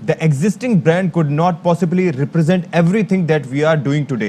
The existing brand could not possibly represent everything that we are doing today.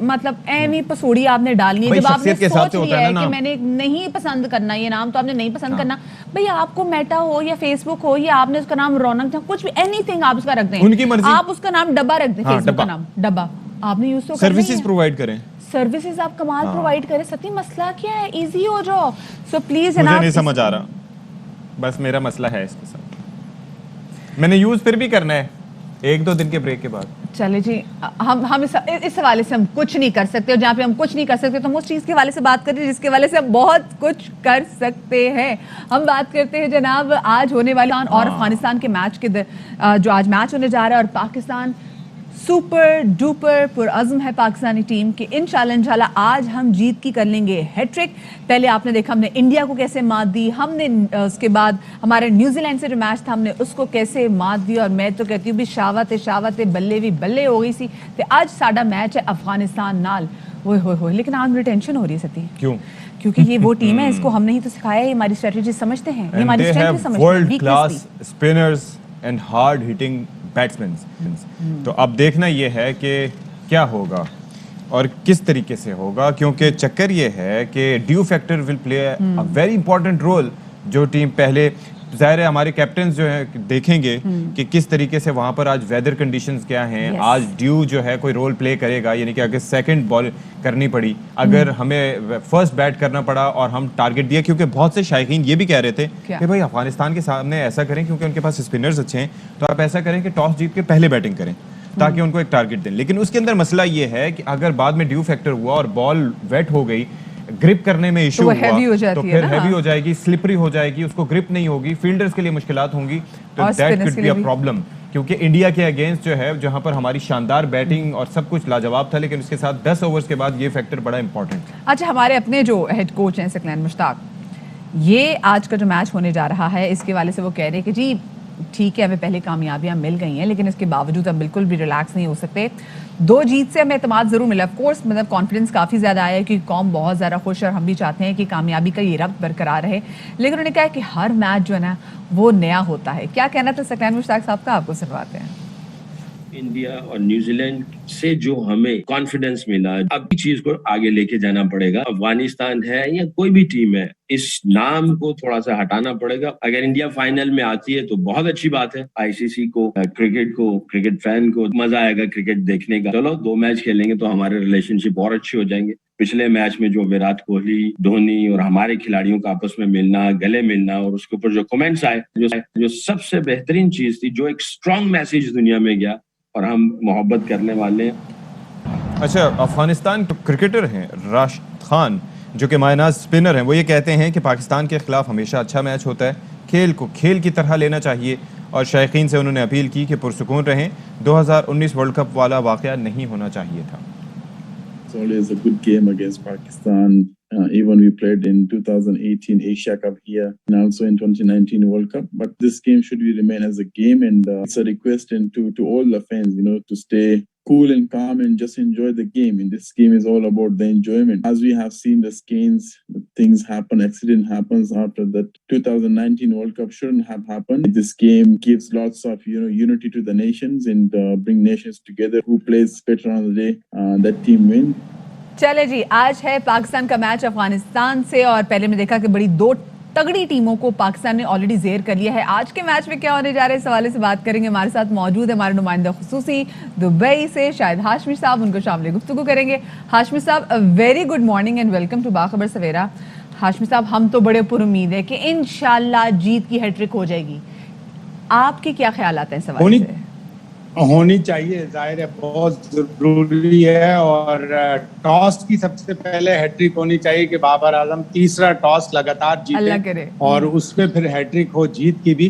مطلب ایمی پسوڑی آپ نے ڈالنی ہے. بھائی جب آپ نے شخصیت کے حساب سوچ سے ہوتا لیا ہے ہے نا کہ نام. میں نے نہیں پسند کرنا یہ نام, تو آپ نے نہیں پسند کرنا. بھئی آپ کو میٹا ہو یا فیس بک ہو یا آپ نے اس کا نام رونق تھا, کچھ بھی اینی تھنگ آپ اس کا رکھ دیں, ان کی مرضی. آپ اس کا نام ڈبا رکھ دیں, فیس بک کا نام ڈبا, آپ نے یوز تو کرنا ہی ہے. سروسز پرووائڈ کریں, سروسز آپ کمال پرووائڈ کریں. ستی مسئلہ کیا ہے, ایزی ہو جاؤ. سو پلیز مجھے نہیں سمجھ آ رہا, بس میرا مسئلہ ہے اس کے ساتھ. میں نے یوز پھر بھی کرنا ہے 1-2 دن کے بریک کے بعد. چلے جی, ہم اس حوالے سے ہم کچھ نہیں کر سکتے, اور جہاں پہ ہم کچھ نہیں کر سکتے تو ہم اس چیز کے حوالے سے بات کرتے ہیں جس کے حوالے سے ہم بہت کچھ کر سکتے ہیں. ہم بات کرتے ہیں جناب آج ہونے والے اور افغانستان کے میچ کے جو آج میچ ہونے جا رہا ہے, اور پاکستان سپر ڈوپر پرعزم ہے پاکستانی ٹیم کہ انشاءاللہ آج ہم جیت کی کر لیں گے ہیٹ-ٹرک. پہلے آپ نے دیکھا ہم نے انڈیا کو کیسے مات دی, ہم نے اس کے بعد ہمارے نیوزی لینڈ سے جو میچ تھا ہم نے اس کو کیسے مات دی, اور میں تو کہتی ہوں بھی شاوت بلے بھی بلے ہو گئی سی. تو آج ساڈا میچ ہے افغانستان نال. ہوئے لیکن آج مجھے ٹینشن ہو رہی ہے ستی. کیوں؟ کیونکہ یہ وہ ٹیم ہے, اس کو ہم نے ہی تو سکھایا, یہ ہماری اسٹریٹجی سمجھتے ہیں, یہ ہماری اسٹرینتھ سمجھتے ہیں, world class spinners and hard hitting batsman. تو اب دیکھنا یہ ہے کہ کیا ہوگا اور کس طریقے سے ہوگا, کیونکہ چکر یہ ہے کہ dew factor will play a very important role. جو ٹیم پہلے ظاہر ہے ہمارے کیپٹنز جو ہیں دیکھیں گے کہ کس طریقے سے وہاں پر آج ویدر کنڈیشنز کیا ہیں. آج ڈیو جو ہے کوئی رول پلے کرے گا, یعنی کہ اگر سیکنڈ بال کرنی پڑی, اگر ہمیں فرسٹ بیٹ کرنا پڑا اور ہم ٹارگٹ دیا, کیونکہ بہت سے شائقین یہ بھی کہہ رہے تھے کہ بھائی افغانستان کے سامنے ایسا کریں کیونکہ ان کے پاس اسپنرز اچھے ہیں, تو آپ ایسا کریں کہ ٹاس جیت کے پہلے بیٹنگ کریں تاکہ ان کو ایک ٹارگٹ دیں. لیکن اس کے اندر مسئلہ یہ ہے کہ اگر بعد میں ڈیو فیکٹر ہوا اور بال ویٹ ہو گئی, گرپ کرنے میں ایشو ہوا تو پھر ہیوی ہو جائے گی, سلپری ہو جائے گی, اس کو گرپ نہیں ہوگی, فیلڈرز کے لیے مشکلات ہوں گی, تو that could be a problem. کیونکہ انڈیا کے اگینسٹ جو ہے جہاں پر ہماری شاندار بیٹنگ اور سب کچھ لاجواب تھا, لیکن اس کے ساتھ 10 اوورز کے بعد یہ فیکٹر بڑا امپورٹنٹ. اچھا, ہمارے اپنے جو ہیڈ کوچ ہیں ثقلین مشتاق, یہ آج کا جو میچ ہونے جا رہا ہے اس کے والے سے وہ کہہ رہے کہ جی ٹھیک ہے ہمیں پہلے کامیابیاں مل گئی ہیں, لیکن اس کے باوجود ہم بالکل بھی ریلیکس نہیں ہو سکتے. 2 جیت سے ہمیں اعتماد ضرور ملا, آف کورس مطلب کانفیڈنس کافی زیادہ آیا ہے کیونکہ قوم بہت زیادہ خوش ہے اور ہم بھی چاہتے ہیں کہ کامیابی کا یہ ربط برقرار رہے. لیکن انہوں نے کہا کہ ہر میچ جو ہے نا وہ نیا ہوتا ہے. کیا کہنا تھا ثقلین مشتاق صاحب کا, آپ کو سنواتے ہیں. انڈیا اور نیوزی لینڈ سے جو ہمیں کانفیڈنس ملا, اب چیز کو آگے لے کے جانا پڑے گا. افغانستان ہے یا کوئی بھی ٹیم ہے, اس نام کو تھوڑا سا ہٹانا پڑے گا. اگر انڈیا فائنل میں آتی ہے تو بہت اچھی بات ہے. آئی سی سی کو, کرکٹ فین کو مزہ آئے گا کرکٹ دیکھنے کا. چلو 2 میچ کھیلیں گے تو ہمارے ریلیشن شپ اور اچھے ہو جائیں گے. پچھلے میچ میں جو وراٹ کوہلی, دھونی اور ہمارے کھلاڑیوں کا آپس میں ملنا, گلے ملنا, اور اس کے اوپر جو کمنٹس آئے, جو سب سے بہترین چیز تھی, جو ایک اسٹرانگ میسج دنیا میں گیا, اور ہم محبت کرنے والے ہیں. اچھا, افغانستان کرکٹر ہیں راشد خان جو کہ مایہ ناز اسپنر ہیں, وہ یہ کہتے ہیں کہ پاکستان کے خلاف ہمیشہ اچھا میچ ہوتا ہے, کھیل کو کھیل کی طرح لینا چاہیے, اور شائقین سے انہوں نے اپیل کی کہ پرسکون رہیں. 2019 ورلڈ کپ والا واقعہ نہیں ہونا چاہیے تھا. It's always a good game against Pakistan. Even we played in 2018 Asia Cup here and also in 2019 World Cup. But this game should remain as a game, and it's a request to all the fans, to stay cool and calm and just enjoy the game. And this game is all about the enjoyment. As we have seen the skins, things happen, accident happens after that. 2019 World Cup shouldn't have happened. This game gives lots of unity to the nations and bring nations together. Who plays better on the day, that team win. چلے جی, آج ہے پاکستان کا match Afghanistan سے, اور پہلے میں دیکھا کہ بڑی 2 تگڑی ٹیموں کو پاکستان نے آلریڈی زیر کر لیا ہے. آج کے میچ میں کیا ہونے جا رہا ہے اس حوالے سے بات کریں گے. ہمارے ساتھ موجود ہے ہمارے نمائندہ خصوصی دبئی سے شاہد ہاشمی صاحب, ان کو شامل گفتگو کریں گے. ہاشمی صاحب, very good morning and welcome to باخبر سویرا. ہاشمی صاحب, ہم تو بڑے پر امید ہے کہ انشاءاللہ جیت کی ہیٹ-ٹرک ہو جائے گی. آپ کے کیا خیالات ہیں اس حوالے سے؟ ہونی چاہیے, ظاہر ہے بہت ضروری ہے, اور ٹاس کی سب سے پہلے ہیٹرک ہونی چاہیے کہ بابر اعظم تیسرا ٹاس لگاتار جیتے, اور اس پہ پھر ہیٹرک ہو جیت کی بھی.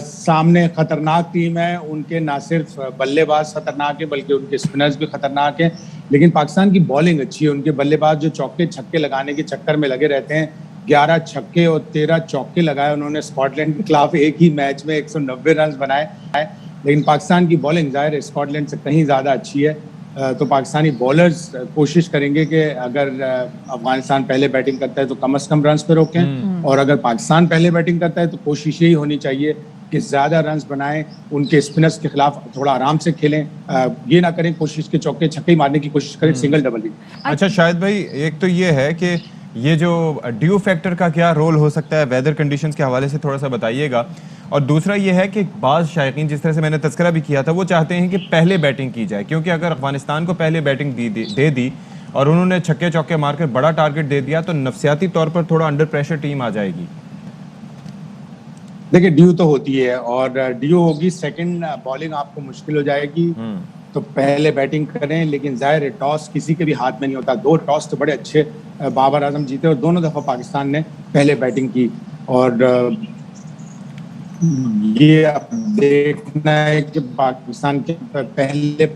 سامنے خطرناک ٹیم ہے, ان کے نہ صرف بلے باز خطرناک ہیں بلکہ ان کے اسپنرز بھی خطرناک ہیں, لیکن پاکستان کی بالنگ اچھی ہے. ان کے بلے باز جو چوکے چھکے لگانے کے چکر میں لگے رہتے ہیں, 11 چھکے اور 13 چوکے لگائے انہوں نے اسکاٹ لینڈ کے خلاف ایک ہی میچ میں, 190 رنز بنائے. لیکن پاکستان کی بالنگ ظاہر ہے اسکاٹ لینڈ سے کہیں زیادہ اچھی ہے, تو پاکستانی بالرز کوشش کریں گے کہ اگر افغانستان پہلے بیٹنگ کرتا ہے تو کم از کم رنز پہ روکیں, اور اگر پاکستان پہلے بیٹنگ کرتا ہے تو کوشش یہی ہونی چاہیے کہ زیادہ رنز بنائیں, ان کے اسپنرز کے خلاف تھوڑا آرام سے کھیلیں, یہ نہ کریں کوشش کے چوکے چھکے مارنے کی کوشش کریں, سنگل ڈبل بھی. اچھا شاہد بھائی, ایک تو یہ ہے کہ یہ جو ڈیو فیکٹر کا کیا رول ہو سکتا ہے, ویدر کنڈیشنز کے حوالے سے تھوڑا سا بتائیے گا. اور دوسرا یہ ہے کہ بعض شائقین, جس طرح سے میں نے تذکرہ بھی کیا تھا, وہ چاہتے ہیں کہ پہلے بیٹنگ کی جائے, کیونکہ اگر افغانستان کو پہلے بیٹنگ دے دی اور انہوں نے چھکے چوکے مار کر بڑا ٹارگٹ دے دیا تو نفسیاتی طور پر تھوڑا انڈر پریشر ٹیم آ جائے گی. دیکھیں ڈیو تو ہوتی ہے, اور ڈیو ہوگی, سیکنڈ بالنگ آپ کو مشکل ہو جائے گی, تو پہلے بیٹنگ کریں. لیکن ظاہر ہے ٹاس کسی کے بھی ہاتھ میں نہیں ہوتا. 2 ٹاس تو بڑے اچھے بابر اعظم جیتے, اور دونوں دفعہ پاکستان نے پہلے بیٹنگ کی. اور یہ اب دیکھنا ہے کہ پاکستان کے پہلے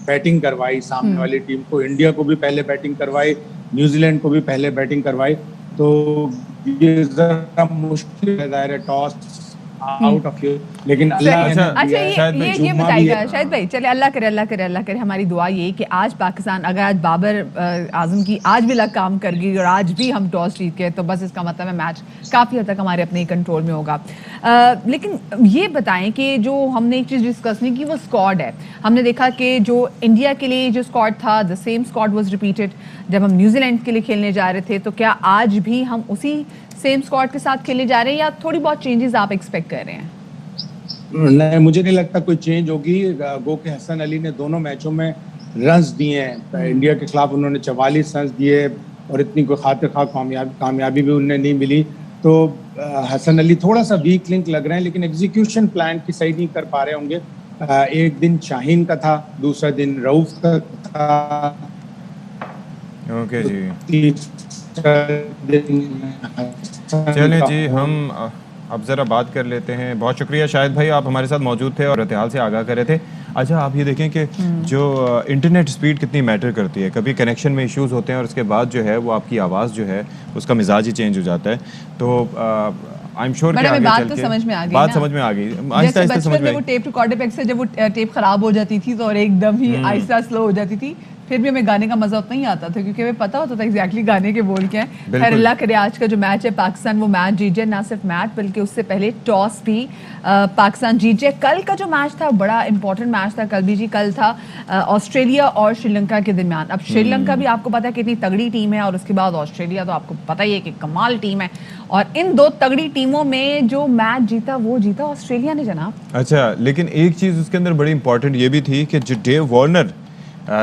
بیٹنگ کروائی سامنے والی ٹیم کو, انڈیا کو بھی پہلے بیٹنگ کروائی, نیوزی لینڈ کو بھی پہلے بیٹنگ کروائی. تو یہ ذرا مشکل ہے, ظاہر ہے ٹاس آؤٹ آف یو. لیکن اچھا یہ بتائیے گا شاہد بھائی, چلے اللہ کرے ہماری دعا یہ کہ آج پاکستان, اگر آج بابر اعظم کی آج بھی لک کام کر گئی اور آج بھی ہم ٹاس جیت گئے, تو بس اس کا مطلب ہے میچ کافی حد تک ہمارے اپنے کنٹرول میں ہوگا. لیکن یہ بتائیں کہ جو ہم نے ایک چیز ڈسکس نہیں کی وہ اسکواڈ ہے. ہم نے دیکھا کہ جو انڈیا کے لیے جو اسکواڈ تھا, the same squad was repeated جب ہم نیوزی لینڈ کے لیے کھیلنے جا رہے تھے. تو کیا آج بھی ہم اسی سیم اسکواڈ کے ساتھ کھیلنے جا رہے ہیں, یا تھوڑی بہت چینجز آپ ایکسپیکٹ کر رہے ہیں؟ نہیں, مجھے نہیں لگتا کوئی چینج ہوگی. گو کہ حسن علی نے دونوں میچوں میں رنز دیے ہیں. انڈیا کے خلاف انہوں نے 44 رنز دیے, اور اتنی کوئی خاطر خواہ کامیابی بھی انہیں نہیں ملی. تو حسن علی تھوڑا سا ویک لنک لگ رہے ہیں, لیکن ایگزیکیوشن پلان کی صحیح نہیں کر پا رہے ہوں گے. ایک دن شاہین کا تھا, دوسرا دن رؤف کا تھا. اوکے جی, چلیں جی ہم اب ذرا بات کر لیتے ہیں. بہت شکریہ شاہد بھائی, آپ ہمارے ساتھ موجود تھے اور اتحاد سے آگاہ کر رہے تھے. اچھا آپ یہ دیکھیں کہ جو انٹرنیٹ سپیڈ کتنی میٹر کرتی ہے. کبھی کنیکشن میں ایشوز ہوتے ہیں اور اس کے بعد جو ہے وہ آپ کی آواز جو ہے اس کا مزاج ہی چینج ہو جاتا ہے. تو آئی ایم شیور کہ آگے چل کے بات سمجھ میں آ گئی, آہستہ آہستہ سمجھ میں. وہ ٹیپ ریکارڈر پہ سے جب وہ ٹیپ خراب ہو جاتی تھی تو اور ایک دم ہی آہستہ سلو ہو جاتی تھی, پھر بھی ہمیں گانے کا مزہ اتنا ہی آتا تھا کیونکہ ہمیں پتا ہوتا تھا ایگزیکٹلی گانے کے بول کیا ہیں. خیر اللہ کرے آج کا جو میچ ہے پاکستان وہ میچ جیت جائے, نہ صرف میچ بلکہ اس سے پہلے ٹاس بھی پاکستان جیت جائے. کل کا جو میچ تھا بڑا امپورٹنٹ میچ تھا کل بھی جی. کل تھا آسٹریلیا اور شری لنکا کے درمیان. اب شری لنکا بھی آپ کو پتا ہے کتنی تگڑی ٹیم ہے, اور اس کے بعد آسٹریلیا تو آپ کو پتا ہی ہے کہ کمال ٹیم ہے. اور ان 2 تگڑی ٹیموں میں جو میچ جیتا وہ جیتا آسٹریلیا نے جناب. اچھا لیکن ایک چیز اس کے اندر بڑی امپورٹنٹ یہ بھی تھی کہ جو ڈیو وارنر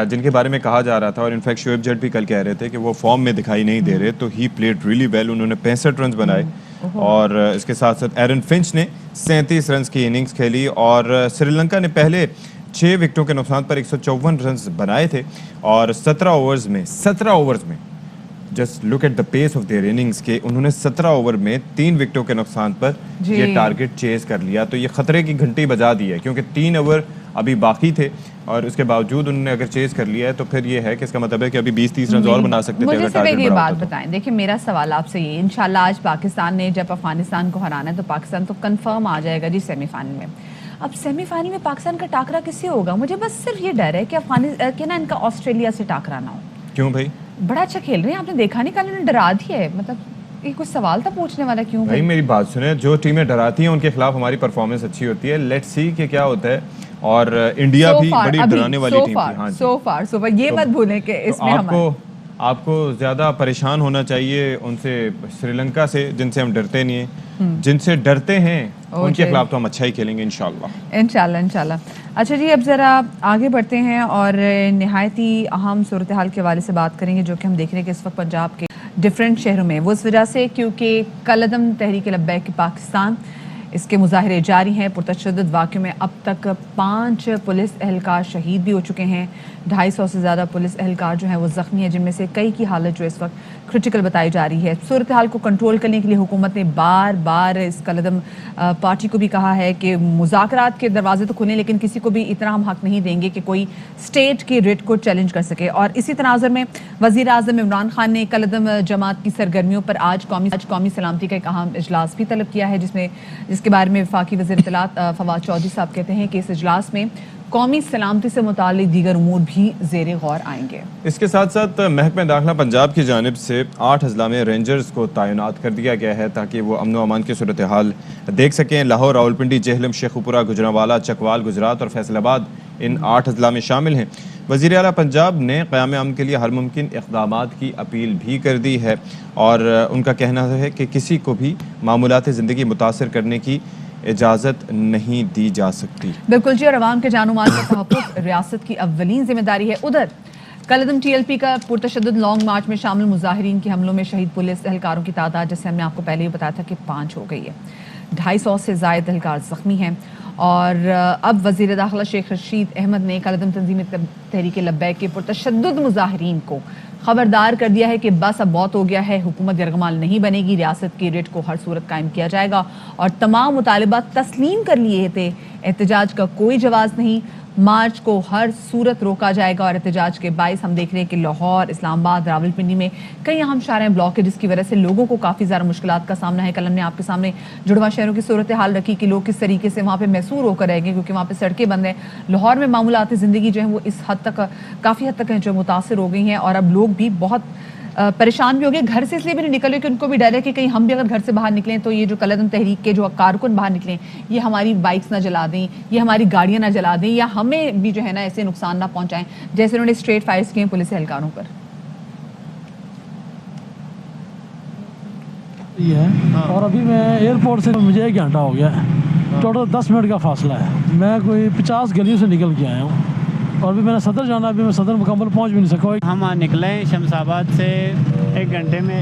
جن کے بارے میں کہا جا رہا تھا, اور انفیکٹ شعیب جٹ بھی کل کہہ رہے تھے کہ وہ فارم میں دکھائی نہیں دے رہے, تو ہی پلیڈ ریلی ویل. انہوں نے 65 رنز بنائے, اور اس کے ساتھ ساتھ ایرن فنچ نے 37 رنز کی اننگز کھیلی. اور سری لنکا نے پہلے 6 وکٹوں کے نقصان پر 154 رنز بنائے تھے, اور 17 اوورز میں just look at the pace of their innings کے انہوں نے 17 اوور میں 3 وکٹوں کے نقصان پر یہ ٹارگٹ چیز کر لیا. تو یہ خطرے کی گھنٹی بجا دی ہے, کیونکہ 3 اوور ابھی باقی تھے, اور اس کے باوجود انہوں نے اگر چیز کر لیا ہے تو پھر یہ ہے کہ اس کا مطلب ہے کہ ابھی 20-30 رنز اور بنا سکتے تھے اگر ٹارگٹ یہ بات بتائیں. دیکھیں میرا سوال آپ سے یہ, انشاءاللہ آج پاکستان نے جب افغانستان کو ہرانا ہے تو پاکستان تو کنفرم آ جائے گا جی سیمی فائنل میں. اب سیمی فائنل میں پاکستان کا ٹاکرا کس سے ہوگا؟ مجھے بس صرف یہ ڈر ہے کہ افغانستان ان کا آسٹریلیا سے ٹاکرا نہ ہو. کیوں بھائی؟ بڑا اچھا کھیل رہے ہیں, آپ نے دیکھا نہیں کل انہوں نے ڈرا دیا ہے. مطلب یہ کچھ سوال تھا پوچھنے والا. کیوں بھائی؟ میری بات سنیں, جو ٹیمیں ڈراتی ہیں ان کے خلاف ہماری پرفارمنس اچھی ہوتی ہے. لیٹس سی کہ کیا ہوتا ہے. اور انڈیا بھی بڑی ڈرانے والی ٹیم تھی. ہاں سو فار یہ مت بھولیں کہ اس میں آپ کو زیادہ پریشان ہونا چاہیے ان سے, سری لنکا سے, جن سے ہم ڈرتے نہیں ہیں. جن سے ڈرتے ہیں ان کے خلاف تو ہم اچھا ہی کھیلیں گے انشاءاللہ. اچھا جی اب ذرا آگے بڑھتے ہیں اور نہایت ہی اہم صورتحال کے حوالے سے بات کریں گے جو کہ ہم دیکھ رہے ہیں کہ اس وقت پنجاب کے ڈفرینٹ شہروں میں, وہ اس وجہ سے کیونکہ کالعدم تحریک لبیک پاکستان اس کے مظاہرے جاری ہیں. پرتشدد واقعوں میں اب تک 5 پولیس اہلکار شہید بھی ہو چکے ہیں. 250 سے زیادہ پولیس اہلکار جو ہیں وہ زخمی ہیں, جن میں سے کئی کی حالت جو اس وقت کرٹیکل بتائی جا رہی ہے. صورتحال کو کنٹرول کرنے کے لیے حکومت نے بار بار اس کالعدم پارٹی کو بھی کہا ہے کہ مذاکرات کے دروازے تو کھلیں, لیکن کسی کو بھی اتنا ہم حق نہیں دیں گے کہ کوئی اسٹیٹ کی ریٹ کو چیلنج کر سکے. اور اسی تناظر میں وزیر اعظم عمران خان نے کالعدم جماعت کی سرگرمیوں پر آج قومی سلامتی کا ایک اہم اجلاس بھی طلب کیا ہے, جس کے بارے میں وفاقی وزیر اطلاعات فواد چودھری صاحب کہتے ہیں کہ اس اجلاس میں قومی سلامتی سے متعلق دیگر امور بھی زیر غور آئیں گے۔ اس کے ساتھ ساتھ محکمہ داخلہ پنجاب کی جانب سے 8 اضلاع میں رینجرز کو تعینات کر دیا گیا ہے تاکہ وہ امن و امان کی صورتحال دیکھ سکیں۔ لاہور، راولپنڈی، جہلم، شیخوپورہ، گجرانوالہ، چکوال، گجرات اور فیصل آباد ان 8 اضلاع میں شامل ہیں۔ وزیر اعلیٰ پنجاب نے قیام امن کے لیے ہر ممکن اقدامات کی اپیل بھی کر دی ہے اور ان کا کہنا ہے کہ کسی کو بھی معمولات زندگی متاثر کرنے کی اجازت نہیں دی جا سکتی۔ بالکل جی، اور عوام کے جان و مال کا تحفظ ریاست کی اولین ذمہ داری ہے۔ ادھر کالعدم ٹی ایل پی کا پرتشدد لانگ مارچ میں شامل مظاہرین کے حملوں میں شہید پولیس اہلکاروں کی تعداد، جیسے ہم نے آپ کو پہلے ہی بتایا تھا، کہ 5 ہو گئی ہے۔ 250 سے زائد اہلکار زخمی ہیں۔ اور اب وزیر داخلہ شیخ رشید احمد نے کالعدم تنظیم تحریک لبیک کے پرتشدد مظاہرین کو خبردار کر دیا ہے کہ بس اب بہت ہو گیا ہے، حکومت یرغمال نہیں بنے گی، ریاست کے ریٹ کو ہر صورت قائم کیا جائے گا اور تمام مطالبات تسلیم کر لیے تھے۔ احتجاج کا کوئی جواز نہیں، مارچ کو ہر صورت روکا جائے گا۔ اور احتجاج کے باعث ہم دیکھ رہے ہیں کہ لاہور، اسلام آباد، راولپنڈی میں کئی اہم شاہراہیں بلاک ہے، جس کی وجہ سے لوگوں کو کافی زیادہ مشکلات کا سامنا ہے۔ کل ہم نے آپ کے سامنے جڑواں شہروں کی صورتحال رکھی کہ لوگ کس طریقے سے وہاں پہ محصور ہو کر رہ گئے، کیونکہ وہاں پہ سڑکیں بند ہیں۔ لاہور میں معمولات زندگی جو ہیں وہ اس حد تک کافی حد تک جو متاثر ہو گئی ہیں اور اب لوگ بھی بہت پریشان بھی ہو گئے۔ گھر سے اس لیے بھی نہیں نکل رہے کہ ان کو بھی ڈر ہے کہ کہیں ہم بھی اگر گھر سے باہر نکلیں تو یہ جو کالعدم تحریک کے جو کارکن باہر نکلیں، یہ ہماری بائکس نہ جلا دیں، یہ ہماری گاڑیاں نہ جلا دیں، یا ہمیں بھی جو ہے نا ایسے نقصان نہ پہنچائیں جیسے انہوں نے اسٹریٹ فائرز کیے ہیں پولیس اہلکاروں پر۔ اور ابھی میں ایئرپورٹ سے مجھے 1 گھنٹہ ہو گیا ہے، ٹوٹل 10 منٹ کا فاصلہ ہے۔ میں کوئی 50 گلیوں سے نکل کے آیا ہوں اور ابھی میں نے صدر جانا، ابھی میں صدر مکمل پہنچ بھی نہیں سکا۔ ہم نکلے ہیں شمس آباد سے 1 گھنٹے میں،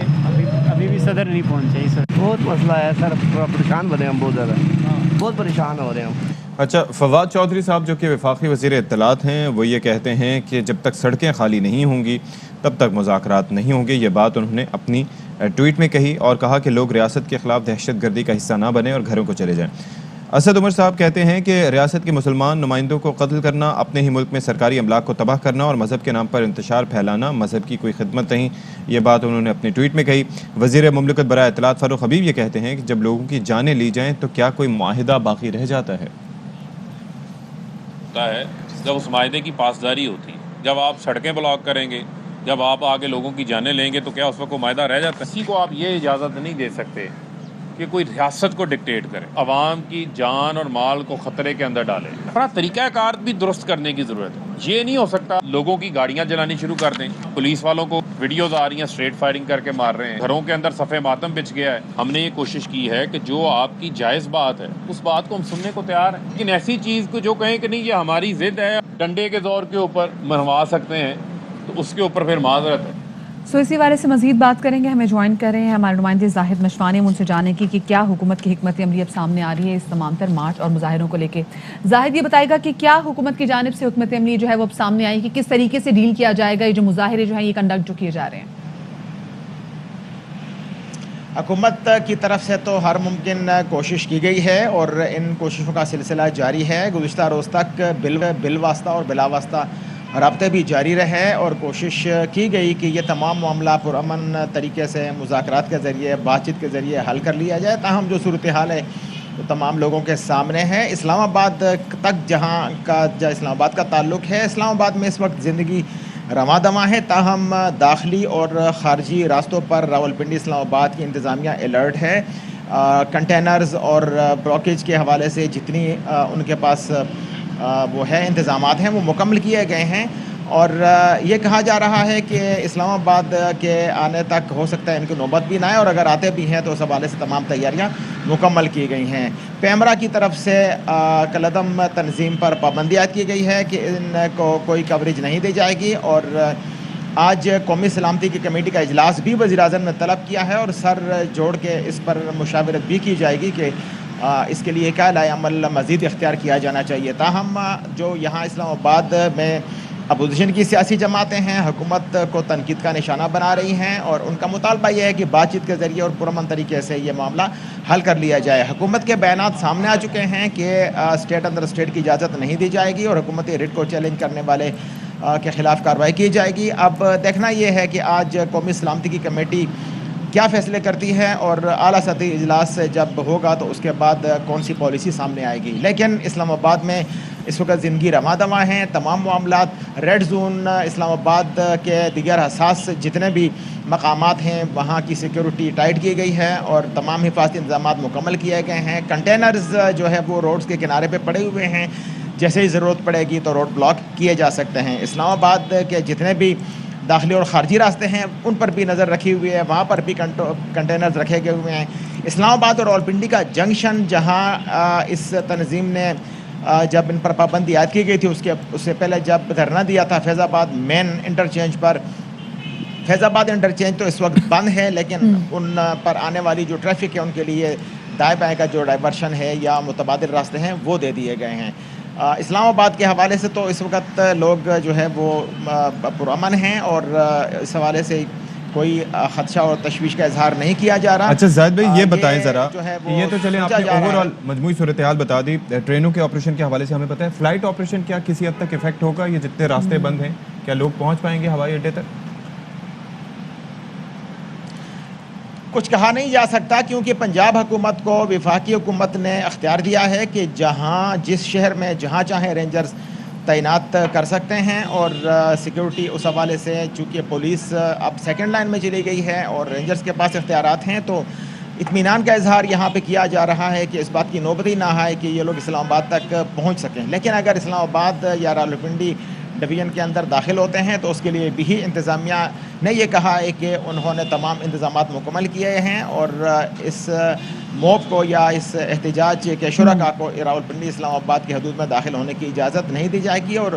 ابھی بھی صدر نہیں پہنچے سر۔ بہت مسئلہ ہے سر، پریشان بنے ہم، بہت زیادہ بہت پریشان ہو رہے ہیں ہم۔ اچھا، فواد چودھری صاحب جو کہ وفاقی وزیر اطلاعات ہیں، وہ یہ کہتے ہیں کہ جب تک سڑکیں خالی نہیں ہوں گی تب تک مذاکرات نہیں ہوں گے۔ یہ بات انہوں نے اپنی ٹویٹ میں کہی اور کہا کہ لوگ ریاست کے خلاف دہشت گردی کا حصہ نہ بنیں اور گھروں کو چلے جائیں۔ اسد عمر صاحب کہتے ہیں کہ ریاست کے مسلمان نمائندوں کو قتل کرنا، اپنے ہی ملک میں سرکاری املاک کو تباہ کرنا اور مذہب کے نام پر انتشار پھیلانا مذہب کی کوئی خدمت نہیں۔ یہ بات انہوں نے اپنی ٹویٹ میں کہی۔ وزیر مملکت برائے اطلاعات فاروق حبیب یہ کہتے ہیں کہ جب لوگوں کی جانیں لی جائیں تو کیا کوئی معاہدہ باقی رہ جاتا ہے؟ جب اس معاہدے کی پاسداری ہوتی ہے، جب آپ سڑکیں بلاک کریں گے، جب آپ آگے لوگوں کی جانیں لیں گے تو کیا اس وقت کوئی معاہدہ رہ جاتا ہے؟ کسی کو آپ یہ اجازت نہیں دے سکتے کہ کوئی ریاست کو ڈکٹیٹ کرے، عوام کی جان اور مال کو خطرے کے اندر ڈالے۔ اپنا طریقہ کار بھی درست کرنے کی ضرورت ہے۔ یہ نہیں ہو سکتا لوگوں کی گاڑیاں جلانی شروع کر دیں، پولیس والوں کو ویڈیوز آ رہی ہیں اسٹریٹ فائرنگ کر کے مار رہے ہیں، گھروں کے اندر صف ماتم بچ گیا ہے۔ ہم نے یہ کوشش کی ہے کہ جو آپ کی جائز بات ہے اس بات کو ہم سننے کو تیار ہیں، لیکن ایسی چیز کو جو کہیں کہ نہیں یہ ہماری ضد ہے، ڈنڈے کے زور کے اوپر منوا سکتے ہیں، تو اس کے اوپر پھر معذرت ہے۔ اسی والے سے مزید بات کریں گے، ہمیں جوائن کر رہے ہیں ہمارے نمائندے زاہد مشفانی، ہم ان سے جانیں کہ کیا حکومت کی حکمت عملی اب سامنے آ رہی ہے اس تمام تر مارچ اور مظاہروں کو لے کے۔ زاہد یہ بتائے گا کہ کیا حکومت کی جانب سے حکمت عملی جو ہے وہ اب سامنے آئی کہ کس طریقے سے ڈیل کیا جائے گا یہ جو مظاہرے جو ہیں یہ کنڈکٹ جو کیے جا رہے ہیں؟ حکومت کی طرف سے تو ہر ممکن کوشش کی گئی ہے اور ان کوششوں کا سلسلہ جاری ہے۔ گزشتہ روز تک بل واسطہ اور بلا واسطہ رابطے بھی جاری رہے اور کوشش کی گئی کہ یہ تمام معاملہ پرامن طریقے سے مذاکرات کے ذریعے، بات چیت کے ذریعے حل کر لیا جائے۔ تاہم جو صورتحال ہے وہ تمام لوگوں کے سامنے ہے۔ اسلام آباد تک جہاں اسلام آباد کا تعلق ہے، اسلام آباد میں اس وقت زندگی رواں دواں ہے، تاہم داخلی اور خارجی راستوں پر راولپنڈی اسلام آباد کی انتظامیہ الرٹ ہے۔ کنٹینرز اور بروکیج کے حوالے سے جتنی ان کے پاس وہ ہے انتظامات ہیں وہ مکمل کیے گئے ہیں اور یہ کہا جا رہا ہے کہ اسلام آباد کے آنے تک ہو سکتا ہے ان کی نوبت بھی نہ آئے اور اگر آتے بھی ہیں تو اس حوالے سے تمام تیاریاں مکمل کی گئی ہیں۔ پیمرا کی طرف سے کالعدم تنظیم پر پابندی عائد کی گئی ہے کہ ان کو کوئی کوریج نہیں دی جائے گی اور آج قومی سلامتی کی کمیٹی کا اجلاس بھی وزیر اعظم نے طلب کیا ہے اور سر جوڑ کے اس پر مشاورت بھی کی جائے گی کہ اس کے لیے کیا لائے عمل مزید اختیار کیا جانا چاہیے۔ تاہم جو یہاں اسلام آباد میں اپوزیشن کی سیاسی جماعتیں ہیں حکومت کو تنقید کا نشانہ بنا رہی ہیں اور ان کا مطالبہ یہ ہے کہ بات چیت کے ذریعے اور پرامن طریقے سے یہ معاملہ حل کر لیا جائے۔ حکومت کے بیانات سامنے آ چکے ہیں کہ اسٹیٹ اندر اسٹیٹ کی اجازت نہیں دی جائے گی اور حکومتی ریٹ کو چیلنج کرنے والے کے خلاف کارروائی کی جائے گی۔ اب دیکھنا یہ ہے کہ آج قومی سلامتی کی کمیٹی کیا فیصلے کرتی ہے اور اعلیٰ سطحی اجلاس جب ہوگا تو اس کے بعد کون سی پالیسی سامنے آئے گی. لیکن اسلام آباد میں اس وقت زندگی رواں دواں ہیں. تمام معاملات ریڈ زون اسلام آباد کے دیگر حساس جتنے بھی مقامات ہیں وہاں کی سیکیورٹی ٹائٹ کی گئی ہے اور تمام حفاظتی انتظامات مکمل کیے گئے ہیں. کنٹینرز جو ہے وہ روڈز کے کنارے پہ پڑے ہوئے ہیں, جیسے ہی ضرورت پڑے گی تو روڈ بلاک کیے جا سکتے ہیں. اسلام آباد کے جتنے بھی داخلی اور خارجی راستے ہیں ان پر بھی نظر رکھی ہوئی ہے, وہاں پر بھی کنٹینرز رکھے گئے ہوئے ہیں. اسلام آباد اور راولپنڈی کا جنکشن جہاں اس تنظیم نے جب ان پر پابندی عائد کی گئی تھی اس سے پہلے جب دھرنا دیا تھا فیض آباد مین انٹرچینج پر, فیض آباد انٹرچینج تو اس وقت بند ہے لیکن ان پر آنے والی جو ٹریفک ہے ان کے لیے دائیں بائیں کا جو ڈائیورشن ہے یا متبادل راستے ہیں وہ دے دیے گئے ہیں. اسلام آباد کے حوالے سے تو اس وقت لوگ جو ہے وہ پرامن ہیں اور اس حوالے سے کوئی خدشہ اور تشویش کا اظہار نہیں کیا جا رہا. اچھا زاہد بھائی یہ بتائیں ذرا, یہ تو چلیں آپ نے اوور آل مجموعی صورتحال بتا دی. ٹرینوں کے آپریشن کے حوالے سے ہمیں پتہ ہے فلائٹ آپریشن کیا کسی حد تک افیکٹ ہوگا؟ یہ جتنے راستے بند ہیں کیا لوگ پہنچ پائیں گے ہوائی اڈے تک؟ کچھ کہا نہیں جا سکتا کیونکہ پنجاب حکومت کو وفاقی حکومت نے اختیار دیا ہے کہ جس شہر میں جہاں چاہیں رینجرز تعینات کر سکتے ہیں اور سیکیورٹی اس حوالے سے چونکہ پولیس اب سیکنڈ لائن میں چلی گئی ہے اور رینجرز کے پاس اختیارات ہیں تو اطمینان کا اظہار یہاں پہ کیا جا رہا ہے کہ اس بات کی نوبت ہی نہ آئے کہ یہ لوگ اسلام آباد تک پہنچ سکیں. لیکن اگر اسلام آباد یا راولپنڈی ڈویژن کے اندر داخل ہوتے ہیں تو اس کے لیے بھی انتظامیہ نے یہ کہا ہے کہ انہوں نے تمام انتظامات مکمل کیے ہیں اور اس موب کو یا اس احتجاج کے شرکاء کو راولپنڈی اسلام آباد کی حدود میں داخل ہونے کی اجازت نہیں دی جائے گی اور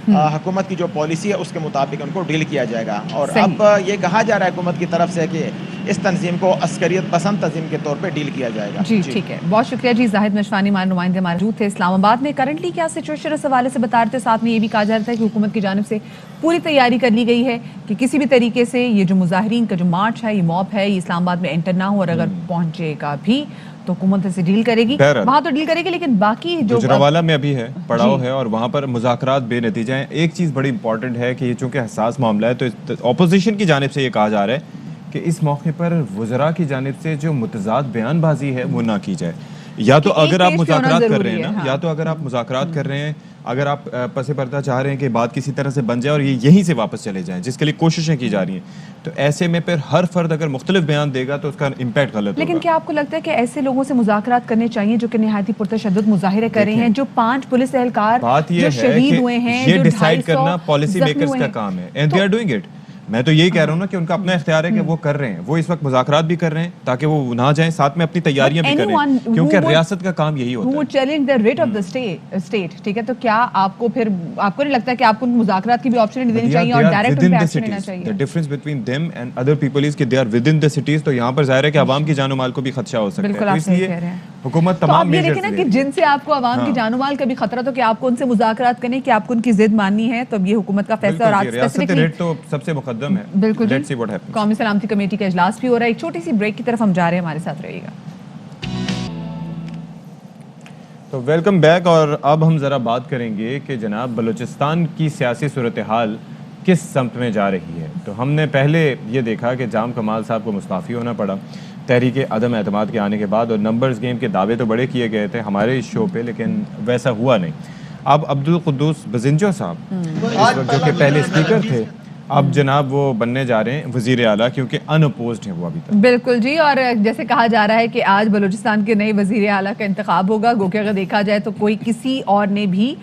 حکومت کی جو پالیسی ہے اس کے مطابق ان کو ڈیل کیا جائے گا. اور اب یہ کہا جا رہا ہے حکومت کی طرف سے کہ اس تنظیم کو عسکریت پسند تنظیم کے طور پہ ڈیل کیا جائے گا. جی ٹھیک ہے, بہت شکریہ جی. زاہد مشفانی ہمارے نمائندے موجود تھے اسلام آباد میں. کرنٹلی کیا سچویشن اس حوالے سے بتا رہے تھے, ساتھ میں یہ بھی کہا جا رہا تھا کہ حکومت کی جانب سے پوری تیاری کر لی گئی ہے کہ کسی بھی طریقے سے یہ جو مظاہرین کا جو مارچ ہے, یہ موب ہے, یہ اسلام آباد میں انٹر نہ ہو اور اگر پہنچے گا بھی تو حکومت سے ڈیل کرے گی, وہاں تو ڈیل کرے گی. لیکن باقی جو گجرانوالہ میں ابھی ہے پڑاؤ ہے اور وہاں پر مذاکرات بے نتیجہ ہیں. ایک چیز بڑی امپورٹنٹ ہے کہ یہ چونکہ حساس معاملہ ہے تو اپوزیشن کی جانب سے یہ کہا جا رہا ہے کہ اس موقع پر وزراء کی جانب سے جو متضاد بیان بازی ہے وہ نہ کی جائے. یا تو اگر آپ مذاکرات کر رہے ہیں نا, یا تو اگر آپ مذاکرات کر رہے ہیں, اگر آپ پس پردہ چاہ رہے ہیں کہ بات کسی طرح سے بن جائے اور یہ یہیں سے واپس چلے جائیں جس کے لیے کوششیں کی جا رہی ہیں, تو ایسے میں پھر ہر فرد اگر مختلف بیان دے گا تو اس کا امپیکٹ غلط ہوگا. لیکن کیا آپ کو لگتا ہے کہ ایسے لوگوں سے مذاکرات کرنے چاہیے جو کہ نہایتی پرتشدد مظاہرے کر رہے ہیں, جو 5 پولیس اہلکار جو شہید ہوئے ہیں, یہ ڈیسائیڈ کرنا پالیسی میکرز کا کام ہے and they are doing it. میں تو یہی کہہ رہا ہوں نا کہ ان کا اپنا اختیار ہے کہ وہ کر رہے ہیں, وہ اس وقت مذاکرات بھی کر رہے ہیں تاکہ وہ نہ جائیں, ساتھ میں اپنی تیاریاں بھی کریں کیونکہ ریاست کا کام یہی ہوتا ہے. Challenge the rate of the state, ٹھیک ہے, تو کیا آپ کو پھر آپ کو نہیں لگتا کہ آپ کو مذاکرات کی بھی آپشن دینی چاہیے اور ڈائریکٹ ان پہ ایکشن لینا چاہیے؟ The difference between them and other people is کہ they are within the cities, تو یہاں پر ظاہر ہے کہ عوام کی جان و مال کو بھی خدشہ ہو سکتا ہے. بالکل آپ صحیح کہہ رہے ہیں. حکومت تو تمام آپ یہ دیکھیں نا کہ جن سے آپ کو عوام کی جان و مال کا بھی خطرہ تو کہ آپ کو ان سے مذاکرات کرنے کہ آپ کو ان کی ضد ماننی ہے, تو اب یہ حکومت کا فیصلہ اور آج ریاست ریٹ تو سب سے مقدم ہے. بالکل لیٹس سی واٹ ہیپنز. قومی سلامتی کمیٹی کا اجلاس بھی ہو رہا ہے. ایک چھوٹی سی بریک کی طرف ہم جا رہے ہیں, ہمارے ساتھ رہیے گا. تو ویلکم بیک. اور اب ہم ذرا بات کریں گے کہ جناب بلوچستان کی سیاسی صورتحال کس سمت میں جا رہی ہے. تو ہم نے پہلے یہ دیکھا کہ جام کمال صاحب کو مستعفی ہونا پڑا تحریک عدم اعتماد کے آنے کے بعد, اور نمبرز گیم کے دعوے تو بڑے کیے گئے تھے ہمارے اس شو پہ, لیکن ویسا ہوا نہیں. اب عبدالقدوس بزنجو صاحب اس وقت جو کہ پہلے اسپیکر تھے, اب جناب وہ بننے جا رہے ہیں وزیر اعلیٰ, کیونکہ ان اپوزڈ ہیں وہ ابھی تک. بالکل جی, اور جیسے کہا جا رہا ہے کہ آج بلوچستان کے نئے وزیر اعلیٰ کا انتخاب ہوگا. گو کہ اگر دیکھا جائے تو کوئی کسی اور نے بھی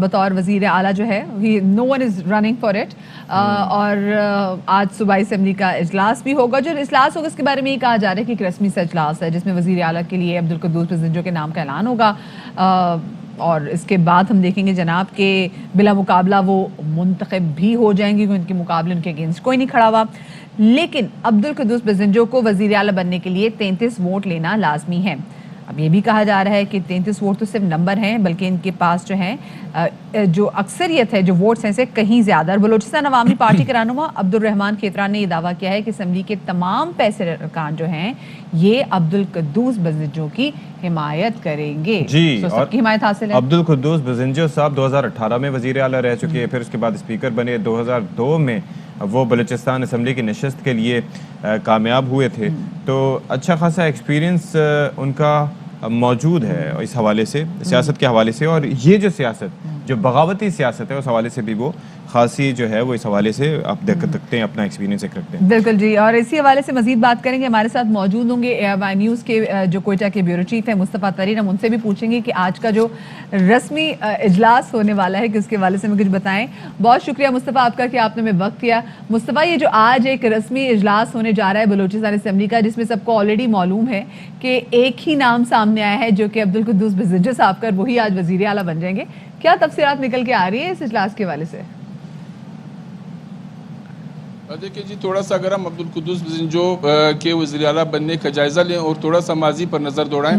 بطور وزیر اعلیٰ جو ہے no one is running for it. اور آج صوبائی اسمبلی کا اجلاس بھی ہوگا. جو اجلاس ہوگا اس کے بارے میں یہ کہا جا رہا ہے کہ ایک رسمی سا اجلاس ہے جس میں وزیر اعلیٰ کے لیے عبدالقدوس بزنجو کے نام کا اعلان ہوگا, اور اس کے بعد ہم دیکھیں گے جناب کہ بلا مقابلہ وہ منتخب بھی ہو جائیں گے, کیونکہ ان کے مقابلے ان کے اگینسٹ کوئی نہیں کھڑا ہوا. لیکن عبدالقدوس بزنجو کو وزیر اعلیٰ بننے کے لیے 33 ووٹ لینا لازمی ہے. اب یہ بھی کہا جا رہا ہے کہ 33 ووٹ تو صرف نمبر ہیں, بلکہ ان کے پاس جو ہے جو اکثریت ہے جو ووٹس ہیں سے کہیں زیادہ. اور بلوچستان عوامی پارٹی کے رہنما عبدالرحمان کھیتران نے یہ دعویٰ کیا ہے کہ اسمبلی کے تمام پیسے ارکان جو ہیں یہ عبدالقدوس بزنجو کی حمایت کریں گے. جی, تو سب کی حمایت حاصل ہے. عبدالقدوس بزنجو صاحب 2018 میں وزیر اعلیٰ رہ چکے ہیں, پھر اس کے بعد اسپیکر بنے, 2002 میں وہ بلوچستان اسمبلی کی نشست کے لیے کامیاب ہوئے تھے. تو اچھا خاصا ایکسپیرینس ان کا موجود ہے اس حوالے سے, سیاست کے حوالے سے, اور یہ جو سیاست جو بغاوتی سیاست ہے اس حوالے سے بھی وہ خاصی جو ہے وہ اس حوالے سے آپ دیکھ سکتے ہیں, اپنا ایکسپیرینس ایک رکھتے ہیں. بالکل جی, اور اسی حوالے سے مزید بات کریں گے. ہمارے ساتھ موجود ہوں گے AMI نیوز کے جو کوئٹہ کے بیورو چیف ہیں مصطفیٰ ترین. ہم ان سے بھی پوچھیں گے کہ آج کا جو رسمی اجلاس ہونے والا ہے کہ اس کے حوالے سے ہمیں کچھ بتائیں. بہت شکریہ مصطفیٰ آپ کا کہ آپ نے ہمیں وقت دیا. مصطفیٰ, یہ جو آج ایک رسمی اجلاس ہونے جا رہا ہے بلوچستان اسمبلی کا, جس میں سب کو آلریڈی معلوم ہے کہ ایک ہی نام سامنے آیا ہے جو کہ عبدالقدوس بزنجو صاحب کا, وہی آج وزیر اعلیٰ بن جائیں گے. کیا تفصیلات نکل کے آ رہی ہے اس اجلاس کے حوالے سے؟ دیکھیں جی, تھوڑا سا اگر ہم عبدالقدوس بزنجو کے وزیر اعلیٰ بننے کا جائزہ لیں اور تھوڑا سا ماضی پر نظر دوڑائیں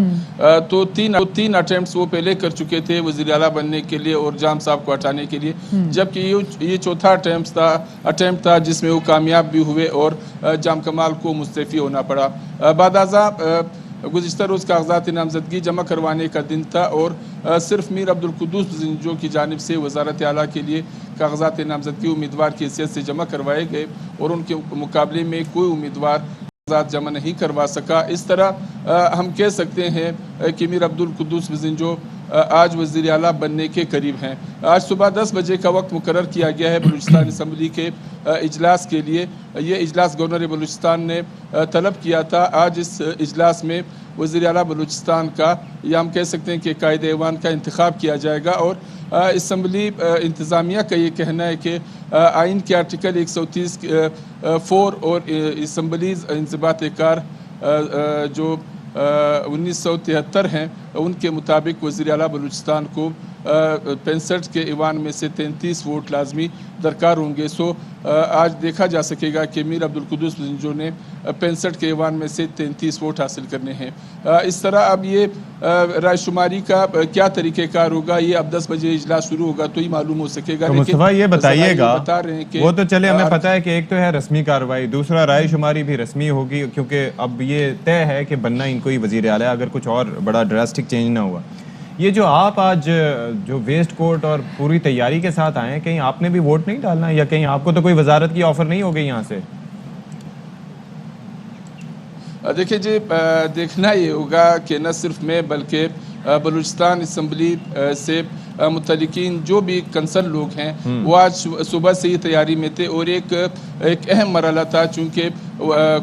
تو تین اٹیمپٹس وہ پہلے کر چکے تھے وزیر اعلیٰ بننے کے لیے اور جام صاحب کو ہٹانے کے لیے, جبکہ یہ چوتھا اٹیمپٹ تھا جس میں وہ کامیاب بھی ہوئے اور جام کمال کو مستعفی ہونا پڑا. بعد ازاں گزشتہ روز کاغذات نامزدگی جمع کروانے کا دن تھا اور صرف میر عبدالقدوس بزنجو کی جانب سے وزارت اعلیٰ کے لیے کاغذات نامزدگی امیدوار کی حیثیت سے جمع کروائے گئے اور ان کے مقابلے میں کوئی امیدوار کاغذات جمع نہیں کروا سکا. اس طرح ہم کہہ سکتے ہیں کہ میر عبدالقدوس بزنجو آج وزیر اعلیٰ بننے کے قریب ہیں. آج صبح 10 بجے کا وقت مقرر کیا گیا ہے بلوچستان اسمبلی کے اجلاس کے لیے. یہ اجلاس گورنر بلوچستان نے طلب کیا تھا. آج اس اجلاس میں وزیر اعلیٰ بلوچستان کا, یا ہم کہہ سکتے ہیں کہ قائد ایوان کا انتخاب کیا جائے گا. اور اسمبلی انتظامیہ کا یہ کہنا ہے کہ آئین کے آرٹیکل 130(4) اور اسمبلیز انضباط کار جو 1973 ہیں ان کے مطابق وزیر اعلیٰ بلوچستان کو 65 کے ایوان میں سے 33 ووٹ لازمی درکار ہوں گے. سو آج دیکھا جا سکے گا کہ میر عبدالقدوس بزنجو نے 65 کے ایوان میں سے 33 ووٹ حاصل کرنے ہیں. اس طرح اب یہ رائے شماری کا کیا طریقہ کار ہوگا, یہ اب 10 بجے اجلاس شروع ہوگا تو ہی معلوم ہو سکے گا. مصطفیٰ یہ بتائیے گا, وہ تو چلے ہمیں پتہ ہے کہ ایک تو ہے رسمی کارروائی, دوسرا رائے شماری بھی رسمی ہوگی کیونکہ اب یہ طے ہے کہ بننا ان کو ہی وزیر اعلیٰ اگر کچھ اور بڑا ڈراسٹک چینج نہ ہوا. یہ جو آپ آج جو ویسٹ کوٹ اور پوری تیاری کے ساتھ آئے ہیں, کہیں آپ نے بھی ووٹ نہیں ڈالنا یا کہیں آپ کو تو کوئی وزارت کی آفر نہیں ہو گئی یہاں سے؟ دیکھیں جی, دیکھنا یہ ہوگا کہ نہ صرف میں بلکہ بلوچستان اسمبلی سے متعلقین جو بھی کنسرن لوگ ہیں وہ آج صبح سے ہی تیاری میں تھے. اور ایک اہم مرحلہ تھا چونکہ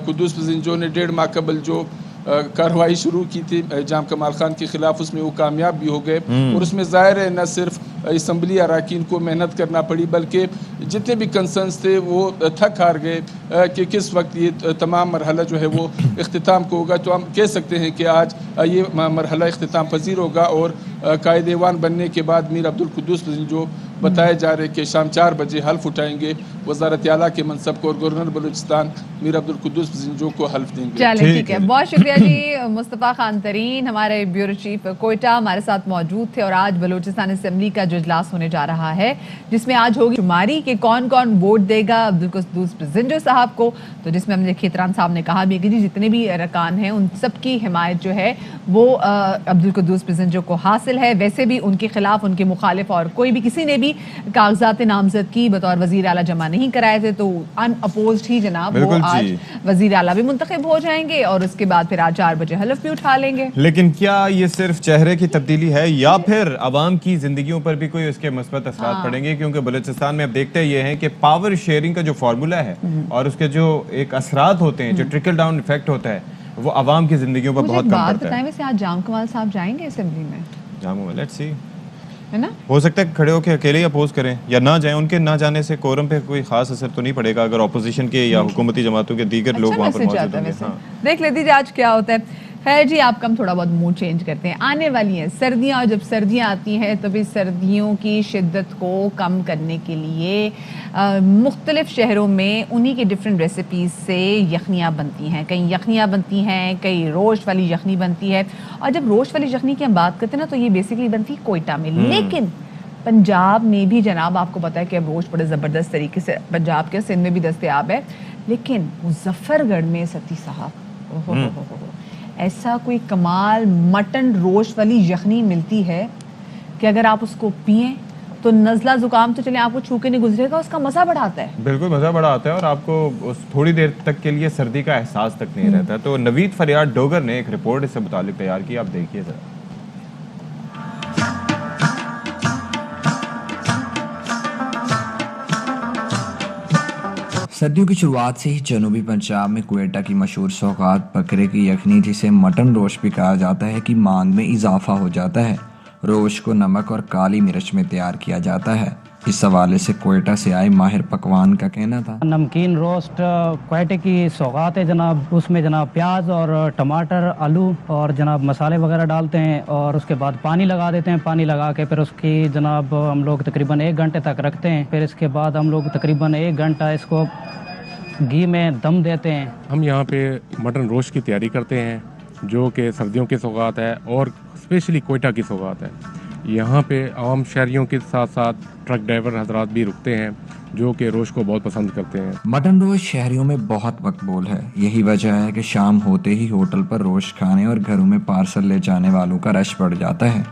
قدوس بزنجو نے 1.5 ماہ قبل جو کارروائی شروع کی تھی جام کمال خان کے خلاف, اس میں وہ کامیاب بھی ہو گئے. اور اس میں ظاہر ہے نہ صرف اسمبلی اراکین کو محنت کرنا پڑی بلکہ جتنے بھی کنسرنز تھے وہ تھک ہار گئے کہ کس وقت یہ تمام مرحلہ جو ہے وہ اختتام کو ہوگا. تو ہم کہہ سکتے ہیں کہ آج یہ مرحلہ اختتام پذیر ہوگا اور قائد ایوان بننے کے بعد میر عبدالقدوس بزنجو بتایا جا رہا ہے کہ شام 4 بجے حلف اٹھائیں گے وزارت اعلیٰ کے منصب کو اور گورنر بلوچستان میر عبدالقدوس بزنجو کو حلف دیں گے. چلیں ٹھیک ہے, بہت شکریہ جی. مصطفیٰ خان ترین ہمارے بیورو چیف کوئٹہ ہمارے ساتھ موجود تھے. اور آج بلوچستان اسمبلی کا جو اجلاس ہونے جا رہا ہے جس میں آج ہوگی شماری کہ کون کون ووٹ دے گا عبدالقدوس بزنجو صاحب کو, تو جس میں ہم نے کھیتران صاحب نے کہا بھی کہ جی جتنے بھی ارکان ہیں ان سب کی حمایت جو ہے وہ عبدالقدوس بزنجو کو حاصل ہے. ویسے بھی ان کے خلاف, ان کے مخالف اور کوئی بھی کسی نے بھی کاغذات نامزدگی بطور وزیر اعلیٰ جمع نہیں کرائے تھے تو ان اپوزڈ ہی جناب وہ آج وزیر اعلیٰ بھی منتخب ہو جائیں گے اور اس کے بعد پھر آج 4 بجے حلف بھی اٹھا لیں گے. لیکن کیا یہ صرف چہرے کی تبدیلی ہے یا پھر عوام کی زندگیوں پر بھی کوئی اس کے مثبت اثرات پڑیں گے؟ کیونکہ بلوچستان میں اب دیکھتے یہ ہیں کہ پاور شیئرنگ کا جو فارمولا ہے اور اس کے جو ایک اثرات ہوتے ہیں, جو ٹرکل ڈاؤن ایفیکٹ ہوتا ہے, وہ عوام کی زندگیوں پر بہت کم پڑتا ہے. مجھے بات بتائیں, آج جام کمال صاحب جائیں گے اسمبلی میں؟ جاموں لیٹس سی, ہے نا, ہو سکتا ہے کھڑے ہو کے اکیلے ہی اپوز کریں یا نہ جائیں. ان کے نہ جانے سے کورم پہ کوئی خاص اثر تو نہیں پڑے گا اگر اپوزیشن کے یا حکومتی جماعتوں کے دیگر لوگ وہاں پر موجود ہوں گے. دیکھ لیتے جی آج کیا ہوتا ہے. خیر جی, آپ کا ہم تھوڑا بہت موڈ چینج کرتے ہیں. آنے والی ہیں سردیاں, اور جب سردیاں آتی ہیں تو بھی سردیوں کی شدت کو کم کرنے کے لیے مختلف شہروں میں انہی کی ڈفرینٹ ریسیپیز سے یخنیاں بنتی ہیں. کہیں یخنیاں بنتی ہیں, کہیں روسٹ والی یخنی بنتی ہے. اور جب روسٹ والی یخنی کی ہم بات کرتے ہیں نا تو یہ بیسیکلی بنتی ہے کوئٹہ میں. لیکن پنجاب میں بھی جناب آپ کو پتا ہے کہ اب روسٹ بڑے زبردست طریقے سے پنجاب کے سندھ میں بھی دستیاب ہے. لیکن مظفر گڑھ میں ستی صاحب ایسا کوئی کمال مٹن روسٹ والی یخنی ملتی ہے کہ اگر آپ اس کو پئیں تو نزلہ زکام تو چلیں آپ کو چھو کے نہیں گزرے گا, اس کا مزہ بڑھاتا ہے. بالکل مزہ بڑا آتا ہے اور آپ کو اس تھوڑی دیر تک کے لیے سردی کا احساس تک نہیں رہتا. تو نوید فریاد ڈوگر نے ایک رپورٹ اس سے متعلق تیار کی, آپ دیکھیے ذرا. سردیوں کی شروعات سے ہی جنوبی پنجاب میں کوئٹہ کی مشہور سوغات بکرے کی یخنی, جسے مٹن روسٹ بھی کہا جاتا ہے, کی مانگ میں اضافہ ہو جاتا ہے. روسٹ کو نمک اور کالی مرچ میں تیار کیا جاتا ہے. اس حوالے سے کوئٹہ سے آئے ماہر پکوان کا کہنا تھا. نمکین روسٹ کوئٹہ کی سوغات ہے جناب, اس میں جناب پیاز اور ٹماٹر, آلو اور جناب مسالے وغیرہ ڈالتے ہیں اور اس کے بعد پانی لگا دیتے ہیں. پانی لگا کے پھر اس کی جناب ہم لوگ تقریباً 1 گھنٹے تک رکھتے ہیں. پھر اس کے بعد ہم لوگ تقریباً 1 گھنٹہ اس کو گھی میں دم دیتے ہیں. ہم یہاں پہ مٹن روسٹ کی تیاری کرتے ہیں جو کہ سردیوں کی سوغات ہے اور اسپیشلی کوئٹہ کی سوغات ہے. یہاں پہ عام شہریوں کے ساتھ ساتھ ٹرک ڈرائیور حضرات بھی رکتے ہیں جو کہ روسٹ کو بہت پسند کرتے ہیں. مٹن روسٹ شہریوں میں بہت مقبول ہے. یہی وجہ ہے کہ شام ہوتے ہی ہوٹل پر روسٹ کھانے اور گھروں میں پارسل لے جانے والوں کا رش بڑھ جاتا ہے.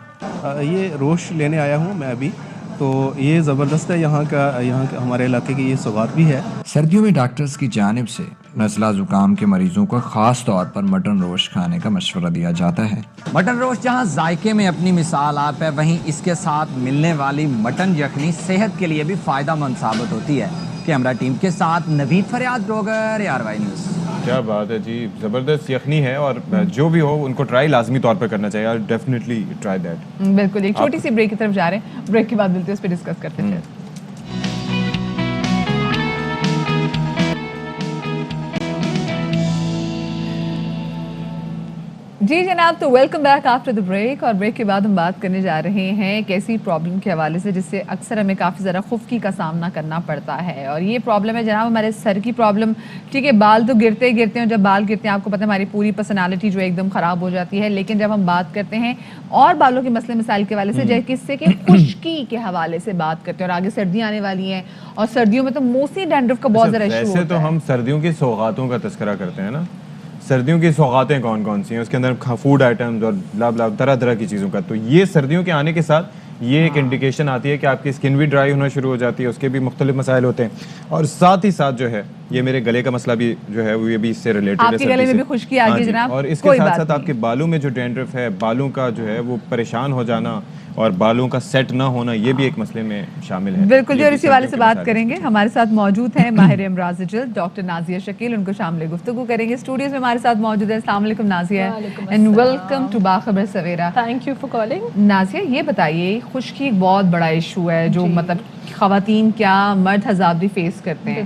یہ روسٹ لینے آیا ہوں میں ابھی, تو یہ زبردست ہے. یہاں کا ہمارے علاقے کی یہ سوغات بھی ہے. سردیوں میں ڈاکٹرز کی جانب سے نزلہ زکام کے مریضوں کو خاص طور پر مٹن روسٹ کھانے کا مشورہ دیا جاتا ہے. مٹن روسٹ جہاں ذائقے میں اپنی مثال آپ ہے, وہیں اس کے ساتھ ملنے والی مٹن یخنی صحت کے لیے بھی فائدہ مند ثابت ہوتی ہے. کیمرہ ٹیم کے ساتھ نوید فریاد ڈوگر, ARY نیوز. کیا بات ہے جی, زبردست یخنی ہے اور جو بھی ہو ان کو ٹرائی لازمی طور پر کرنا چاہیے. Definitely try that. بالکل. ایک چھوٹی سی بریک کی طرف جا رہے ہیں, بریک کے بعد ملتے ہیں, اس پہ ڈسکس کرتے ہیں. جی جناب, تو welcome back after the break. اور بریک کے بعد ہم بات کرنے جا رہے ہیں ایک ایسی پرابلم کے حوالے سے جس سے اکثر ہمیں کافی زیادہ خفگی کا سامنا کرنا پڑتا ہے. اور یہ پرابلم ہے جناب ہمارے سر کی پرابلم. ٹھیک ہے, بال تو گرتے ہی گرتے ہیں, جب بال گرتے ہیں آپ کو پتہ ہے ہماری پوری پرسنالٹی جو ایک دم خراب ہو جاتی ہے. لیکن جب ہم بات کرتے ہیں اور بالوں کے مسئلے مسائل کے حوالے سے, جیسے کس سے کہ خشکی کے حوالے سے بات کرتے ہیں, اور آگے سردیاں آنے والی ہیں اور سردیوں میں تو موسٹلی ڈینڈرف کا بہت زیادہ ایشو ہوتا ہے. ویسے تو ہم سردیوں کی سوغاتوں کا تذکرہ کرتے ہیں نا, سردیوں کی سوغاتیں کون کون سی ہیں, اس کے اندر فوڈ آئٹمز اور بلا بلا طرح طرح کی چیزوں کا. تو یہ سردیوں کے آنے کے ساتھ یہ ایک انڈیکیشن آتی ہے کہ آپ کی اسکن بھی ڈرائی ہونا شروع ہو جاتی ہے. اس کے بھی مختلف مسائل ہوتے ہیں اور ساتھ ہی ساتھ جو ہے یہ میرے گلے کا مسئلہ بھی جو ہے وہ یہ بھی اس سے ریلیٹڈ ہے. آپ کے گلے میں بھی خشکی آ گئی جناب, اور اس کے ساتھ ساتھ آپ کے بالوں میں جو ڈینڈرف ہے, بالوں کا جو ہے وہ پریشان ہو جانا اور بالوں کا سیٹ نہ ہونا, یہ بھی ایک مسئلے میں شامل ہے. بالکل جی, اور اسی والے سے بات کریں گے. ہمارے ساتھ موجود ہیں ماہر امراض جلد ڈاکٹر نازیہ شکیل, ان کو شامل گفتگو کریں گے. اسٹوڈیوز میں ہمارے ساتھ موجود ہے. السلام علیکم نازیہ, اینڈ ویلکم ٹو باخبر Savera. Thank you for calling. Nazia یہ بتائیے, خشکی ایک بہت بڑا ایشو ہے جو مطلب خواتین کیا مرد حضرات بھی فیس کرتے ہیں.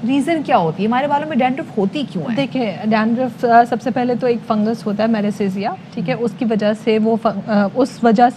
ریزن کیا ہوتی ہے, ہمارے بالوں میں ڈینڈرف ہوتی کیوں ہے؟ دیکھیں, ڈینڈرف سب سے پہلے تو ایک فنگس ہوتا ہے میلیسیزیا, ٹھیک ہے, اس کی وجہ سے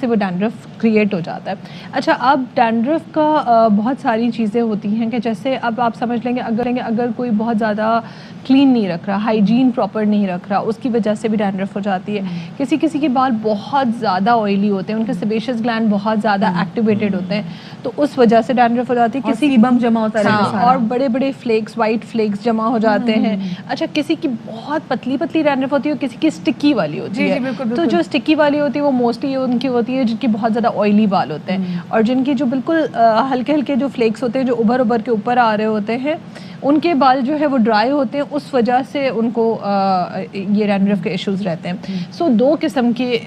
وہ ڈینڈرف کریٹ ہو جاتا ہے. اچھا, اب ڈینڈرف کا بہت ساری چیزیں ہوتی ہیں کہ جیسے اب آپ سمجھ لیں گے اگر کوئی بہت زیادہ کلین نہیں رکھ رہا, ہائیجین پراپر نہیں رکھ رہا, اس کی وجہ سے بھی ڈینڈرف ہو جاتی ہے. کسی کے بال بہت زیادہ آئلی ہوتے ہیں, ان کے سیبیشس گلینڈ بہت زیادہ ایکٹیویٹڈ ہوتے ہیں, تو اس وجہ سے ڈینڈرف ہو جاتی ہے. کسی بم جمع ہوتا ہے اور بڑے بڑے فلیکس, وائٹ فلیکس جمع ہو جاتے ہیں. اچھا, کسی کی بہت پتلی ڈینڈرف ہوتی ہے اور کسی کی اسٹکی والی ہوتی ہے. تو جو اسٹکی والی ہوتی ہے وہ موسٹلی ان کی ہوتی ہے جن کی بہت زیادہ آئلی بال ہوتے ہیں, اور جن کی جو بالکل ہلکے ہلکے جو فلیکس ہوتے ہیں جو ابھر کے اوپر آ رہے ہوتے ہیں, ان کے بال جو ہے وہ ڈرائی ہوتے ہیں, اس وجہ سے ان کو یہ ڈینڈرف کے ایشوز رہتے ہیں. سو 2 قسم کے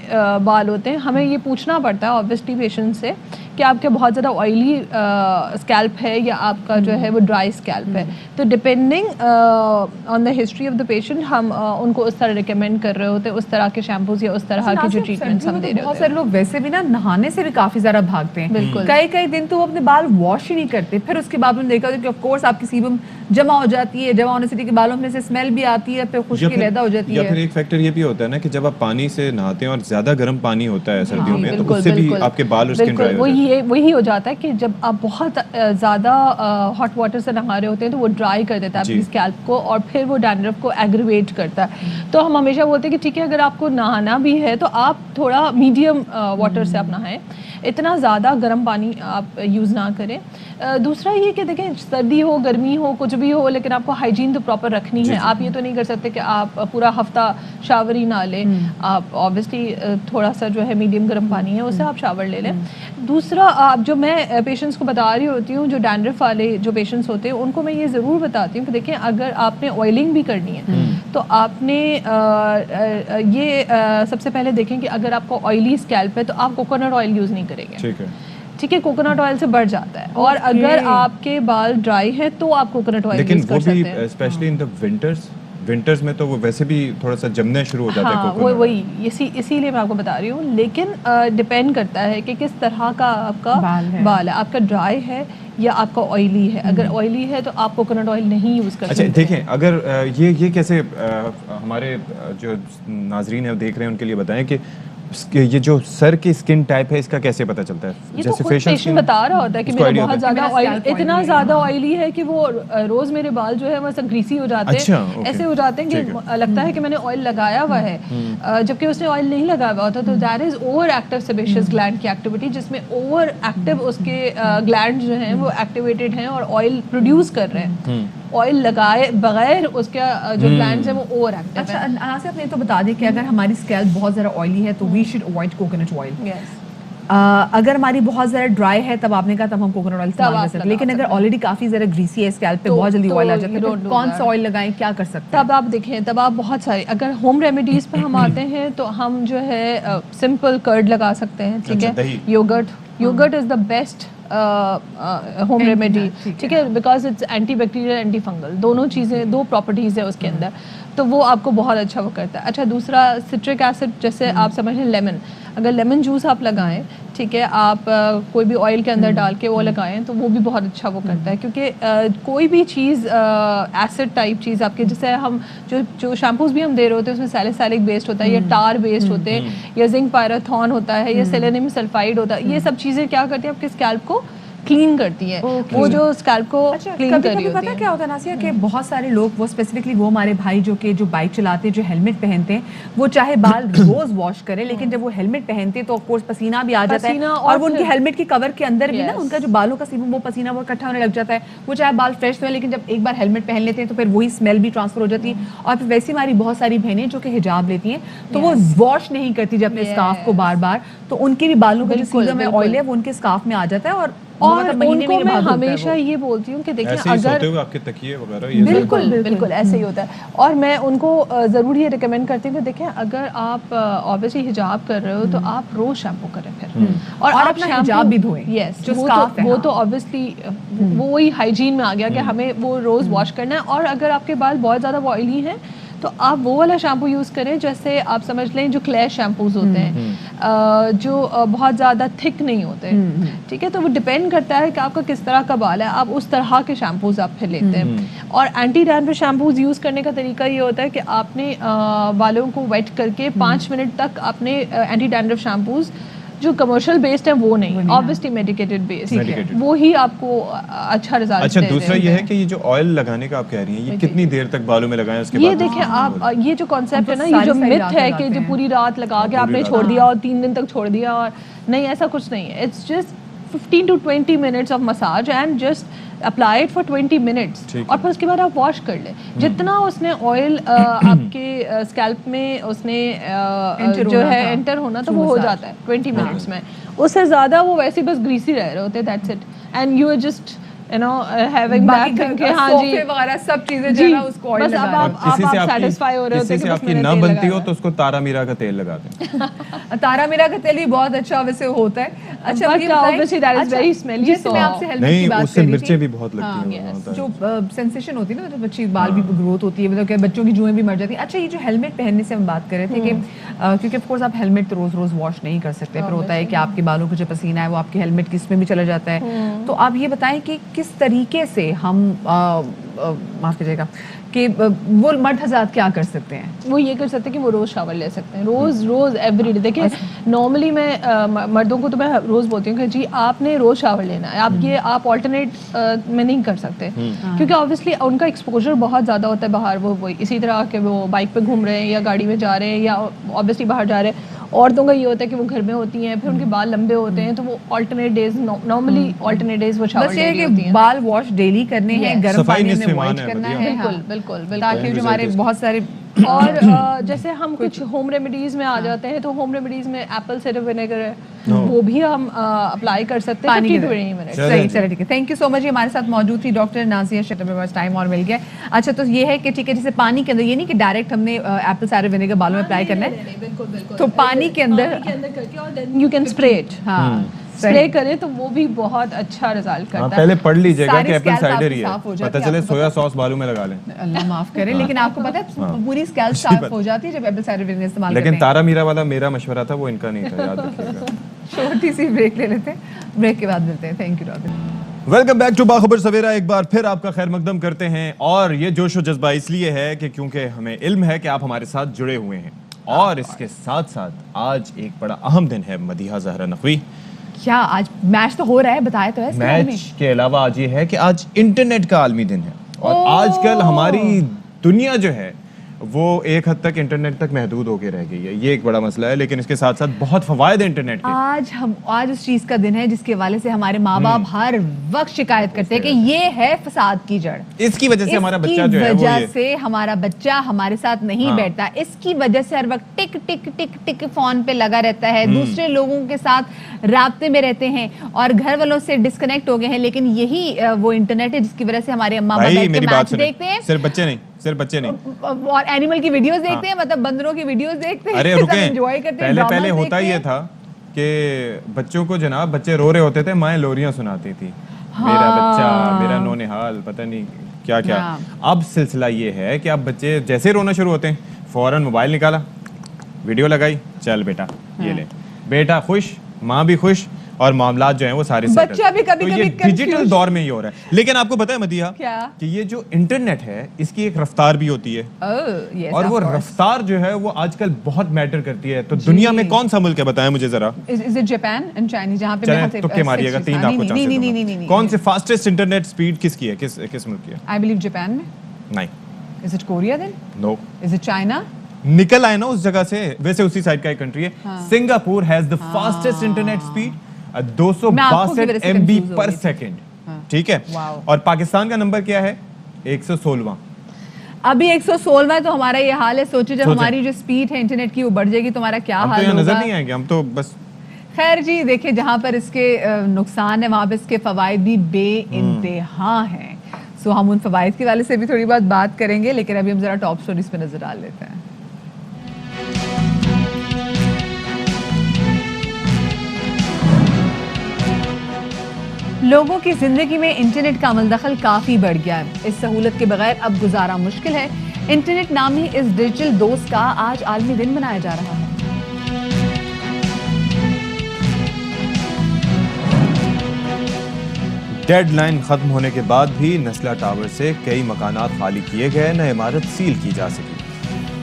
بال ہوتے ہیں. ہمیں یہ پوچھنا پڑتا ہے آبویسلی پیشنٹ سے کہ آپ کے بہت زیادہ آئلی اسکیلپ ہے یا آپ کا جو ہے وہ ڈرائی اسکیلپ ہے. تو depending on the history of the patient ہم ان کو اس طرح ریکمینڈ کر رہے ہوتے ہیں, اس طرح کے شیمپوز یا اس طرح کی جو ٹریٹمنٹس ہم دے رہے ہوتے ہیں. بہت سارے لوگ ویسے بھی نا نہانے سے بھی کافی زیادہ بھاگتے ہیں. بالکل, کئی دن تو وہ اپنے بال واش ہی نہیں کرتے. پھر اس کے بعد میں دیکھا کہ آف کورس آپ کی سیبم جمع ہو جاتی ہے, جمع ہونے سے بالوں میں سے اسمیل بھی آتی ہے, پھر خشکی پیدا ہو جاتی ہے. یا پھر ایک فیکٹر یہ بھی ہوتا ہے نا کہ جب آپ پانی سے نہاتے ہیں اور زیادہ گرم پانی ہوتا ہے سردیوں میں, تو اس سے بھی آپ کے بال اور اسکن ڈرائی ہو جاتی ہے. وہی ہو جاتا ہے کہ جب آپ بہت زیادہ ہاٹ واٹر سے نہا رہے ہوتے ہیں تو وہ ڈرائی کر دیتا ہے اپنی اسکیلپ کو, اور پھر وہ ڈینڈرف کو ایگریویٹ کرتا ہے. تو ہم ہمیشہ بولتے ہیں کہ ٹھیک ہے, اگر آپ کو نہانا بھی ہے تو آپ تھوڑا میڈیم واٹر سے آپ نہائیں. اتنا زیادہ گرم پانی آپ یوز نہ کریں. دوسرا یہ کہ دیکھیں سردی ہو گرمی ہو کچھ بھی ہو لیکن آپ کو ہائیجین تو پراپر رکھنی ہے. آپ یہ تو نہیں کر سکتے کہ آپ پورا ہفتہ شاور ہی نہ لیں. آپ آبویسلی تھوڑا سا جو ہے میڈیم گرم پانی ہے اس سے آپ شاور لے لیں. دوسرا آپ جو میں پیشنٹس کو بتا رہی ہوتی ہوں جو ڈینڈرف والے جو پیشنٹس ہوتے ہیں ان کو میں یہ ضرور بتاتی ہوں کہ دیکھیں اگر آپ نے آئلنگ بھی کرنی ہے تو آپ نے یہ سب سے پہلے دیکھیں کہ اگر آپ کو آئلی اسکیلپ ہے تو آپ کوکونٹ آئل یوز نہیں کریں گے. ٹھیک ہے, کوکونٹ آئل سے بڑھ جاتا ہے. اور اگر آپ کے بال ڈرائی ہیں تو آپ کوکونٹ آئل یوز کر سکتے ہیں. لیکن وہ بھی اسپیشلی ان دی ونٹرز میں تو وہ ویسے بھی تھوڑا سا جمنے شروع ہو جاتے ہیں. ہاں وہی اسی لیے میں آپ کو بتا رہی ہوں. لیکن ڈپینڈ کرتا ہے کہ کس طرح کا آپ کا بال ہے. آپ کا ڈرائی ہے یا آپ کا آئلی ہے. اگر آئلی ہے تو آپ کوکونٹ آئل نہیں یوز کر سکتے. اچھا دیکھیں اگر یہ کیسے ہمارے جو ناظرین ہیں وہ دیکھ رہے ہیں ان کے لیے بتائیں کہ یہ جو سر کی اسکن ٹائپ ہے اس کا کیسے پتا چلتا ہے؟ جیسے پیشنٹ بتا رہا ہوتا ہے کہ میرا بہت زیادہ آئل اتنا زیادہ آئلی ہے کہ وہ روز میرے بال جو ہے وہ سب گریسی ہو جاتے ہیں. ایسے ہو جاتے ہیں کہ لگتا ہے کہ میں نے آئل لگایا ہوا ہے جبکہ اس نے آئل نہیں لگایا ہوا ہوتا. تو that is over active sebaceous gland کی ایکٹیویٹی جس میں اوور ایکٹیو اس کے گلینڈ جو ہیں وہ ایکٹیویٹڈ ہیں اور آئل پروڈیوس کر رہے ہیں. آئل لگائے بغیر اس کے جو گلینڈز ہیں وہ اوور ایکٹیو ہیں. اچھا آصف آپ نے تو بتا دی کہ اگر ہماری اسکیلپ بہت زیادہ آئلی ہے تو we should avoid coconut oil. اگر ہماری بہت زیادہ ڈرائی ہے تب آپ نے کہا تب ہم کوکونٹ آئل استعمال کر سکتے ہیں. لیکن اگر آلریڈی کافی زیادہ گریسی ہے اسکیلپ پہ بہت جلدی آئل آ جاتا ہے تو کون سا آئل لگائیں کیا کر سکتے ہیں؟ تب آپ دیکھیں تب آپ بہت سارے اگر ہوم ریمیڈیز پہ ہم آتے ہیں تو ہم جو ہے سمپل کرڈ لگا سکتے ہیں. ٹھیک ہے, yogurt is the best home remedy. ٹھیک ہے, because it's anti bacterial anti fungal دونوں چیزیں دو پراپرٹیز ہیں اس کے اندر تو وہ آپ کو بہت اچھا وہ کرتا ہے. اچھا دوسرا سٹرک ایسڈ جیسے آپ سمجھ لیں لیمن, اگر لیمن جوس آپ لگائیں ٹھیک ہے آپ کوئی بھی آئل کے اندر ڈال کے وہ لگائیں تو وہ بھی بہت اچھا وہ کرتا ہے. کیونکہ کوئی بھی چیز ایسڈ ٹائپ چیز آپ کے جیسے ہم جو شیمپوز بھی ہم دے رہے ہوتے ہیں اس میں سیلیسیلک بیسڈ ہوتا ہے یا ٹار بیسڈ ہوتے ہیں یا زنک پائراتھون ہوتا ہے یا سیلینیم سلفائڈ ہوتا ہے. یہ سب چیزیں کیا کرتی ہیں آپ کے اسکیلپ کو کلین کرتی ہیں. وہ جو اسکیلپ کو کلین کر رہی ہوتی ہے. کیا ہوتا ہے ناسیہ کہ بہت سارے لوگ وہ اسپیسیفکلی وہ ہمارے بھائی جو کہ جو بائک چلاتے ہیں جو ہیلمٹ پہنتے ہیں وہ چاہے بال روز واش کریں لیکن جب وہ ہیلمٹ پہنتے ہیں تو آف کورس پسینہ بھی آ جاتا ہے اور وہ ان کی ہیلمٹ کی کور کے اندر بھی نا ان کا جو بالوں کا سیبم وہ پسینہ وہ اکٹھا ہونے لگ جاتا ہے. وہ چاہے بال فریش ہوئے لیکن جب ایک بار ہیلمٹ پہن لیتے ہیں تو پھر وہی اسمیل بھی ٹرانسفر ہو جاتی ہے. اور پھر ویسے ہماری بہت ساری بہنیں جو کہ حجاب لیتی ہیں تو وہ واش نہیں کرتی جب اپنے اسکارف کو بار بار تو ان کے بھی بالوں کا جو سیبم ہے آئل ہے وہ ان کے اسکارف میں آ جاتا ہے. اور ان کو میں ہمیشہ یہ بولتی ہوں کہ دیکھیں اگر آپ کے تکیے وغیرہ بالکل ایسے ہی ہوتا ہے. اور میں ان کو ضرور یہ ریکمینڈ کرتی ہوں کہ دیکھیں اگر آپ آبویسلی حجاب کر رہے ہو تو آپ روز شیمپو کریں پھر اور اپنا حجاب بھی دھوئیں. یس وہ تو آبویسلی وہی ہائیجین میں آ گیا کہ ہمیں وہ روز واش کرنا ہے. اور اگر آپ کے بال بہت زیادہ آئلی ہیں تو آپ وہ والا شیمپو یوز کریں جیسے آپ سمجھ لیں جو کلے شیمپوز ہوتے ہیں جو بہت زیادہ تھک نہیں ہوتے. ٹھیک ہے, تو وہ ڈپینڈ کرتا ہے کہ آپ کا کس طرح کا بال ہے. آپ اس طرح کے شیمپوز آپ پھر لیتے ہیں. اور اینٹی ڈینڈرف شیمپوز یوز کرنے کا طریقہ یہ ہوتا ہے کہ آپ نے بالوں کو ویٹ کر کے 5 منٹ تک آپ نے اینٹی ڈینڈرف شیمپوز جو کمرشل بیسڈ ہیں وہ نہیں obviously medicated based وہی آپ کو اچھا رزلٹ دیتے ہیں. اچھا دوسرا یہ ہے کہ یہ جو آئل لگانے کا آپ کہہ رہی ہیں یہ کتنی دیر تک بالوں میں لگائیں اس کے بعد؟ یہ دیکھیں آپ یہ جو کانسیپٹ ہے نا یہ جو myth ہے کہ جو پوری رات لگا کے آپ نے چھوڑ دیا اور 3 دن تک چھوڑ دیا اور نہیں ایسا کچھ نہیں ہے. It's just 15 to 20 minutes of massage and just apply it for 20 minutes اور پھر اس کے بعد آپ واش کر لیں. جتنا اس نے آئل آپ کے اسکیلپ میں اس نے جو ہے انٹر ہونا تو وہ ہو جاتا ہے 20 منٹس میں. اس سے زیادہ وہ ویسے بس گریسی رہ رہے ہوتے. That's it and you are just you know having that thing کہ ہاں جی وغیرہ سب چیزیں جو ہے نا اس کو آئل بس اب آپ سیٹسفائی ہو رہے ہوتے ہیں کہ آپ کی نہ بنتی ہو تو اس کو تارا میرا کا تیل لگا دیں. تارا میرا کا تیل بھی بہت اچھا ویسے ہوتا ہے. اچھا obviously that is very smelly جیسے میں آپ سے ہیلمٹ کی بات اس سے مرچیں بھی بہت لگتی ہیں جو سینسیشن ہوتی ہے نا مطلب بچی بال بھی گروتھ ہوتی ہے مطلب کہ بچوں کی جوئیں بھی مر جاتی ہیں. اچھا یہ جو ہیلمٹ پہننے سے ہم بات کر رہے تھے کہ کیونکہ آف کورس آپ ہیلمٹ روز روز واش نہیں کر سکتے. پھر ہوتا ہے کہ آپ کے بالوں کا جو پسینہ ہے وہ آپ کے ہیلمٹ کی اس میں بھی چلا جاتا ہے. تو آپ یہ بتائیں کہ کس طریقے سے ہم معاف کیجیے گا کہ وہ مرد حضرات کیا کر سکتے ہیں؟ وہ یہ کر سکتے ہیں کہ وہ روز شاور لے سکتے ہیں روز ایوری ڈے. دیکھیں نارملی میں مردوں کو تو میں روز بولتی ہوں کہ جی آپ نے روز شاور لینا ہے. آپ آلٹرنیٹ میں نہیں کر سکتے کیونکہ آبویسلی ان کا ایکسپوجر بہت زیادہ ہوتا ہے باہر. وہ اسی طرح کہ وہ بائک پہ گھوم رہے ہیں یا گاڑی میں جا رہے ہیں یا آبویسلی باہر جا رہے ہیں عورتوں کا یہ ہوتا ہے کہ وہ گھر میں ہوتی ہیں, پھر ان کے بال لمبے ہوتے ہیں, تو وہ alternate days, normally alternate days وہ شاور بس یہ ہے ڈیلی کہ ہوتی ہیں. بال واش ڈیلی کرنے ہیں, گرم پانی میں واش کرنا ہے, بالکل بالکل بالکل, تاکہ جو ہمارے بہت سارے اور جیسے ہم کچھ ہوم ریمیڈیز میں آ جاتے ہیں, تو ہوم ریمیڈیز میں ایپل سائڈر ونیگر ہے, وہ بھی ہم اپلائی کر سکتے ہیں 50-20 منٹ. صحیح, چلے ٹھیک ہے, تھینک یو سو مچ. ہمارے ساتھ موجود تھی ڈاکٹر نازیہ شٹر, میں بس ٹائم اور مل گیا. اچھا تو یہ ہے کہ ٹھیک ہے, جیسے پانی کے اندر, یہ نہیں کہ ڈائریکٹ ہم نے ایپل سائڈر ونیگر بالوں میں اپلائی کرنا ہے, بالکل بالکل, تو پانی کے اندر کر کے اور then you can spray it. ہاں, اسپرے کریں تو وہ بھی بہت اچھا رزلٹ کرتا ہے. پہلے پڑھ لیجیے گا کہ ایپل سائڈر ہی ہے, پتہ چلے سویا سوس بالوں میں لگا لیں. اللہ معاف کرے, لیکن آپ کو پتہ ہے پوری اسکیلپ صاف ہو جاتی ہے جب ایپل سائڈر ونیگر استعمال کرتے ہیں. لیکن تارا میرا والا میرا مشورہ تھا, وہ ان کا نہیں تھا, یاد رکھیے گا. چھوٹی سی بریک لے لیتے ہیں, بریک کے بعد ملتے ہیں. Thank you doctor. Welcome back to باخبر سویرا. ایک بار پھر آپ کا خیر مقدم کرتے ہیں, اور یہ جوش و جذبہ اس لیے ہے کہ کیونکہ ہمیں علم ہے کہ آپ ہمارے ساتھ جڑے ہوئے ہیں, اور اس کے ساتھ ساتھ آج ایک بڑا اہم دن ہے. مدیحہ زہرا نقوی, کیا آج میچ تو ہو رہا ہے, بتایا تو ہے. میچ کے علاوہ آج یہ ہے کہ آج انٹرنیٹ کا عالمی دن ہے, اور آج کل ہماری دنیا جو ہے وہ ایک حد تک انٹرنیٹ تک محدود ہو کے رہ گئی ہے. یہ ایک بڑا مسئلہ ہے, لیکن اس کے ساتھ ساتھ بہت فوائد ہیں انٹرنیٹ کے. آج اس چیز کا دن ہے جس کے حوالے سے ہمارے ماں باپ ہر وقت شکایت کرتے ہیں کہ یہ ہے فساد کی جڑ. اس کی وجہ سے ہمارا بچہ جو ہے, اس کی وجہ سے ہمارا بچہ ہمارے ساتھ نہیں بیٹھتا, اس کی وجہ سے ہر وقت ٹک ٹک ٹک ٹک فون پہ لگا رہتا ہے, دوسرے لوگوں کے ساتھ رابطے میں رہتے ہیں, اور گھر والوں سے ڈسکنیکٹ ہو گئے ہیں. لیکن یہی وہ انٹرنیٹ ہے جس کی وجہ سے ہمارے ماں باپ بیٹھ کے میچ دیکھتے ہیں. صرف بچے نہیں, اور اینیمل کی ویڈیوز دیکھتے ہیں, مطلب بندروں کی ویڈیوز دیکھتے ہیں. ارے رکیں, پہلے ہوتا یہ تھا کہ بچوں کو جناب, بچے رو رہے ہوتے تھے, مائیں لوریاں سناتی تھی, میرا بچہ, میرا نونہال, پتہ نہیں کیا کیا. اب سلسلہ یہ ہے کہ اب بچے جیسے رونا شروع ہوتے ہیں, فوراً موبائل نکالا, ویڈیو لگائی, چل بیٹا یہ لے, بیٹا خوش, ماں بھی خوش, اور معاملات جو ہیں وہ سارے بچہ بھی کبھی کبھی ڈیجیٹل دور میں ہی ہو رہا ہے. لیکن آپ کو پتہ ہے مدیحہ کہ یہ جو انٹرنیٹ ہے اس کی ایک رفتار بھی ہوتی ہے, اور وہ رفتار جو ہے وہ آج کل بہت میٹر کرتی ہے. تو دنیا میں کون سا ملک ہے بتائیں مجھے ذرا. Is it Japan and China, جہاں پہ تکے ماریے گا, 3 آپ کو چانس دوں گا. کون سے فاسٹسٹ انٹرنیٹ سپیڈ کس کی ہے, کس ملک کی ہے؟ I believe Japan میں. نہیں. Is it Korea then? No. Is it China? نکل آئے نا اس جگہ سے, ویسے اسی سائڈ کا ایک کنٹری ہے. Singapore has the fastest internet speed, 262 MB per second. ٹھیک ہے, اور پاکستان کا نمبر کیا ہے, 116. ابھی 116 تو ہمارا یہ حال ہے. سوچو جب ہماری جو سپیڈ ہے انٹرنیٹ کی وہ بڑھ جائے گی تو ہمارا کیا حال ہوگا. نظر نہیں آئیں گے ہم تو بس. خیر جی, دیکھیں جہاں پر اس کے نقصان ہے وہاں پہ اس کے فوائد بھی بے انتہا ہیں. سو ہم ان فوائد کے والے سے بھی تھوڑی بات کریں گے, لیکن ابھی ہم ذرا ٹاپ سٹوریز پہ نظر ڈال لیتے ہیں. لوگوں کی زندگی میں انٹرنیٹ کا عمل دخل کافی بڑھ گیا ہے. اس سہولت کے بغیر اب گزارا مشکل ہے. انٹرنیٹ نامی اس ڈیجیٹل دوست کا آج عالمی دن منایا جا رہا ہے. ڈیڈ لائن ختم ہونے کے بعد بھی نسلا ٹاور سے کئی مکانات خالی کیے گئے, نہ عمارت سیل کی جا سکی.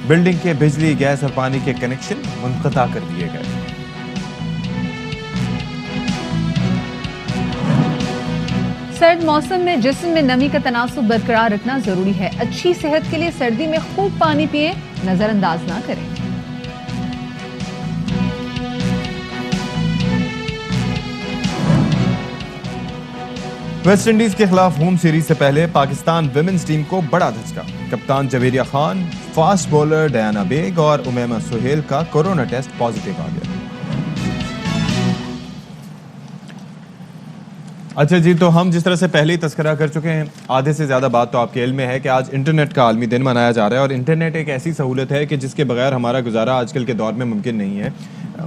بلڈنگ کے بجلی, گیس اور پانی کے کنیکشن منقطع کر دیے گئے. سرد موسم میں جسم میں نمی کا تناسب برقرار رکھنا ضروری ہے. اچھی صحت کے لیے سردی میں خوب پانی پئیں, نظر انداز نہ کریں. ویسٹ انڈیز کے خلاف ہوم سیریز سے پہلے پاکستان ویمنز ٹیم کو بڑا دھچکا. کپتان جویریہ خان, فاسٹ بولر ڈیانا بیگ اور امیمہ سہیل کا کورونا ٹیسٹ پازیٹیو آ گیا. اچھا جی, تو ہم جس طرح سے پہلے ہی تذکرہ کر چکے ہیں, آدھے سے زیادہ بات تو آپ کے علم میں ہے کہ آج انٹرنیٹ کا عالمی دن منایا جا رہا ہے. اور انٹرنیٹ ایک ایسی سہولت ہے کہ جس کے بغیر ہمارا گزارا آج کل کے دور میں ممکن نہیں ہے.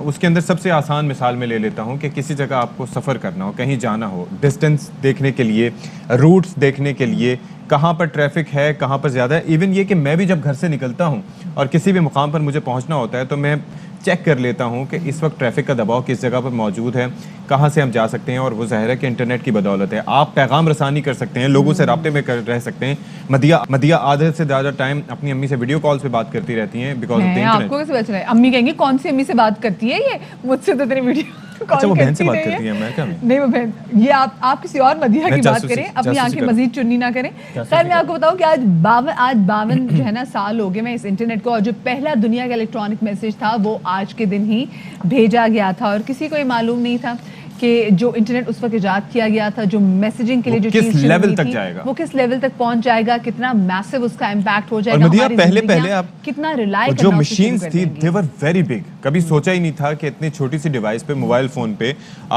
اس کے اندر سب سے آسان مثال میں لے لیتا ہوں کہ کسی جگہ آپ کو سفر کرنا ہو, کہیں جانا ہو, ڈسٹنس دیکھنے کے لیے, روٹس دیکھنے کے لیے, کہاں پر ٹریفک ہے, کہاں پر زیادہ ہے. ایون یہ کہ میں بھی جب گھر سے نکلتا ہوں اور کسی بھی مقام پر مجھے پہنچنا ہوتا ہے تو میں چیک کر لیتا ہوں کہ اس وقت ٹریفک کا دباؤ کس جگہ پر موجود ہے, کہاں سے ہم جا سکتے ہیں. اور وہ ظاہر ہے کہ انٹرنیٹ کی بدولت ہے. آپ پیغام رسانی کر سکتے ہیں, لوگوں سے رابطے میں رہ سکتے ہیں. مدیحہ آدھے سے زیادہ ٹائم اپنی امی سے ویڈیو کالز پہ بات کرتی رہتی ہیں بیکاز آف دی انٹرنیٹ. آپ کو کیسے پتا چلا؟ امی کہیں گی کون سی امی سے بات کرتی ہے یہ, مجھ سے تو اتنی ویڈیو اچھا وہ بہن سے بات کرتی ہے امریکہ میں؟ نہیں وہ بہن, یہ آپ کسی اور مدیحہ کی بات کریں, اپنی آنکھیں مزید چنی نہ کریں. خیر میں آپ کو بتاؤں کہ آج 52 جو ہے نا سال ہو گئے میں اس انٹرنیٹ کو, اور جو پہلا دنیا کا الیکٹرانک میسج تھا وہ آج کے دن ہی بھیجا گیا تھا, اور کسی کو یہ معلوم نہیں تھا کہ جو انٹرنیٹ اس وقت ایجاد کیا گیا تھا, جو میسیجنگ کے لیے جو چیز لیول تک جائے گا, وہ کس لیول تک پہنچ جائے گا, کتنا میسو اس کا امپیکٹ ہو جائے گا, پہلے آپ کتنا ریلائی جو مشینز تھی they were very big, کبھی سوچا ہی نہیں تھا کہ اتنی چھوٹی سی ڈیوائس پہ, موبائل فون پہ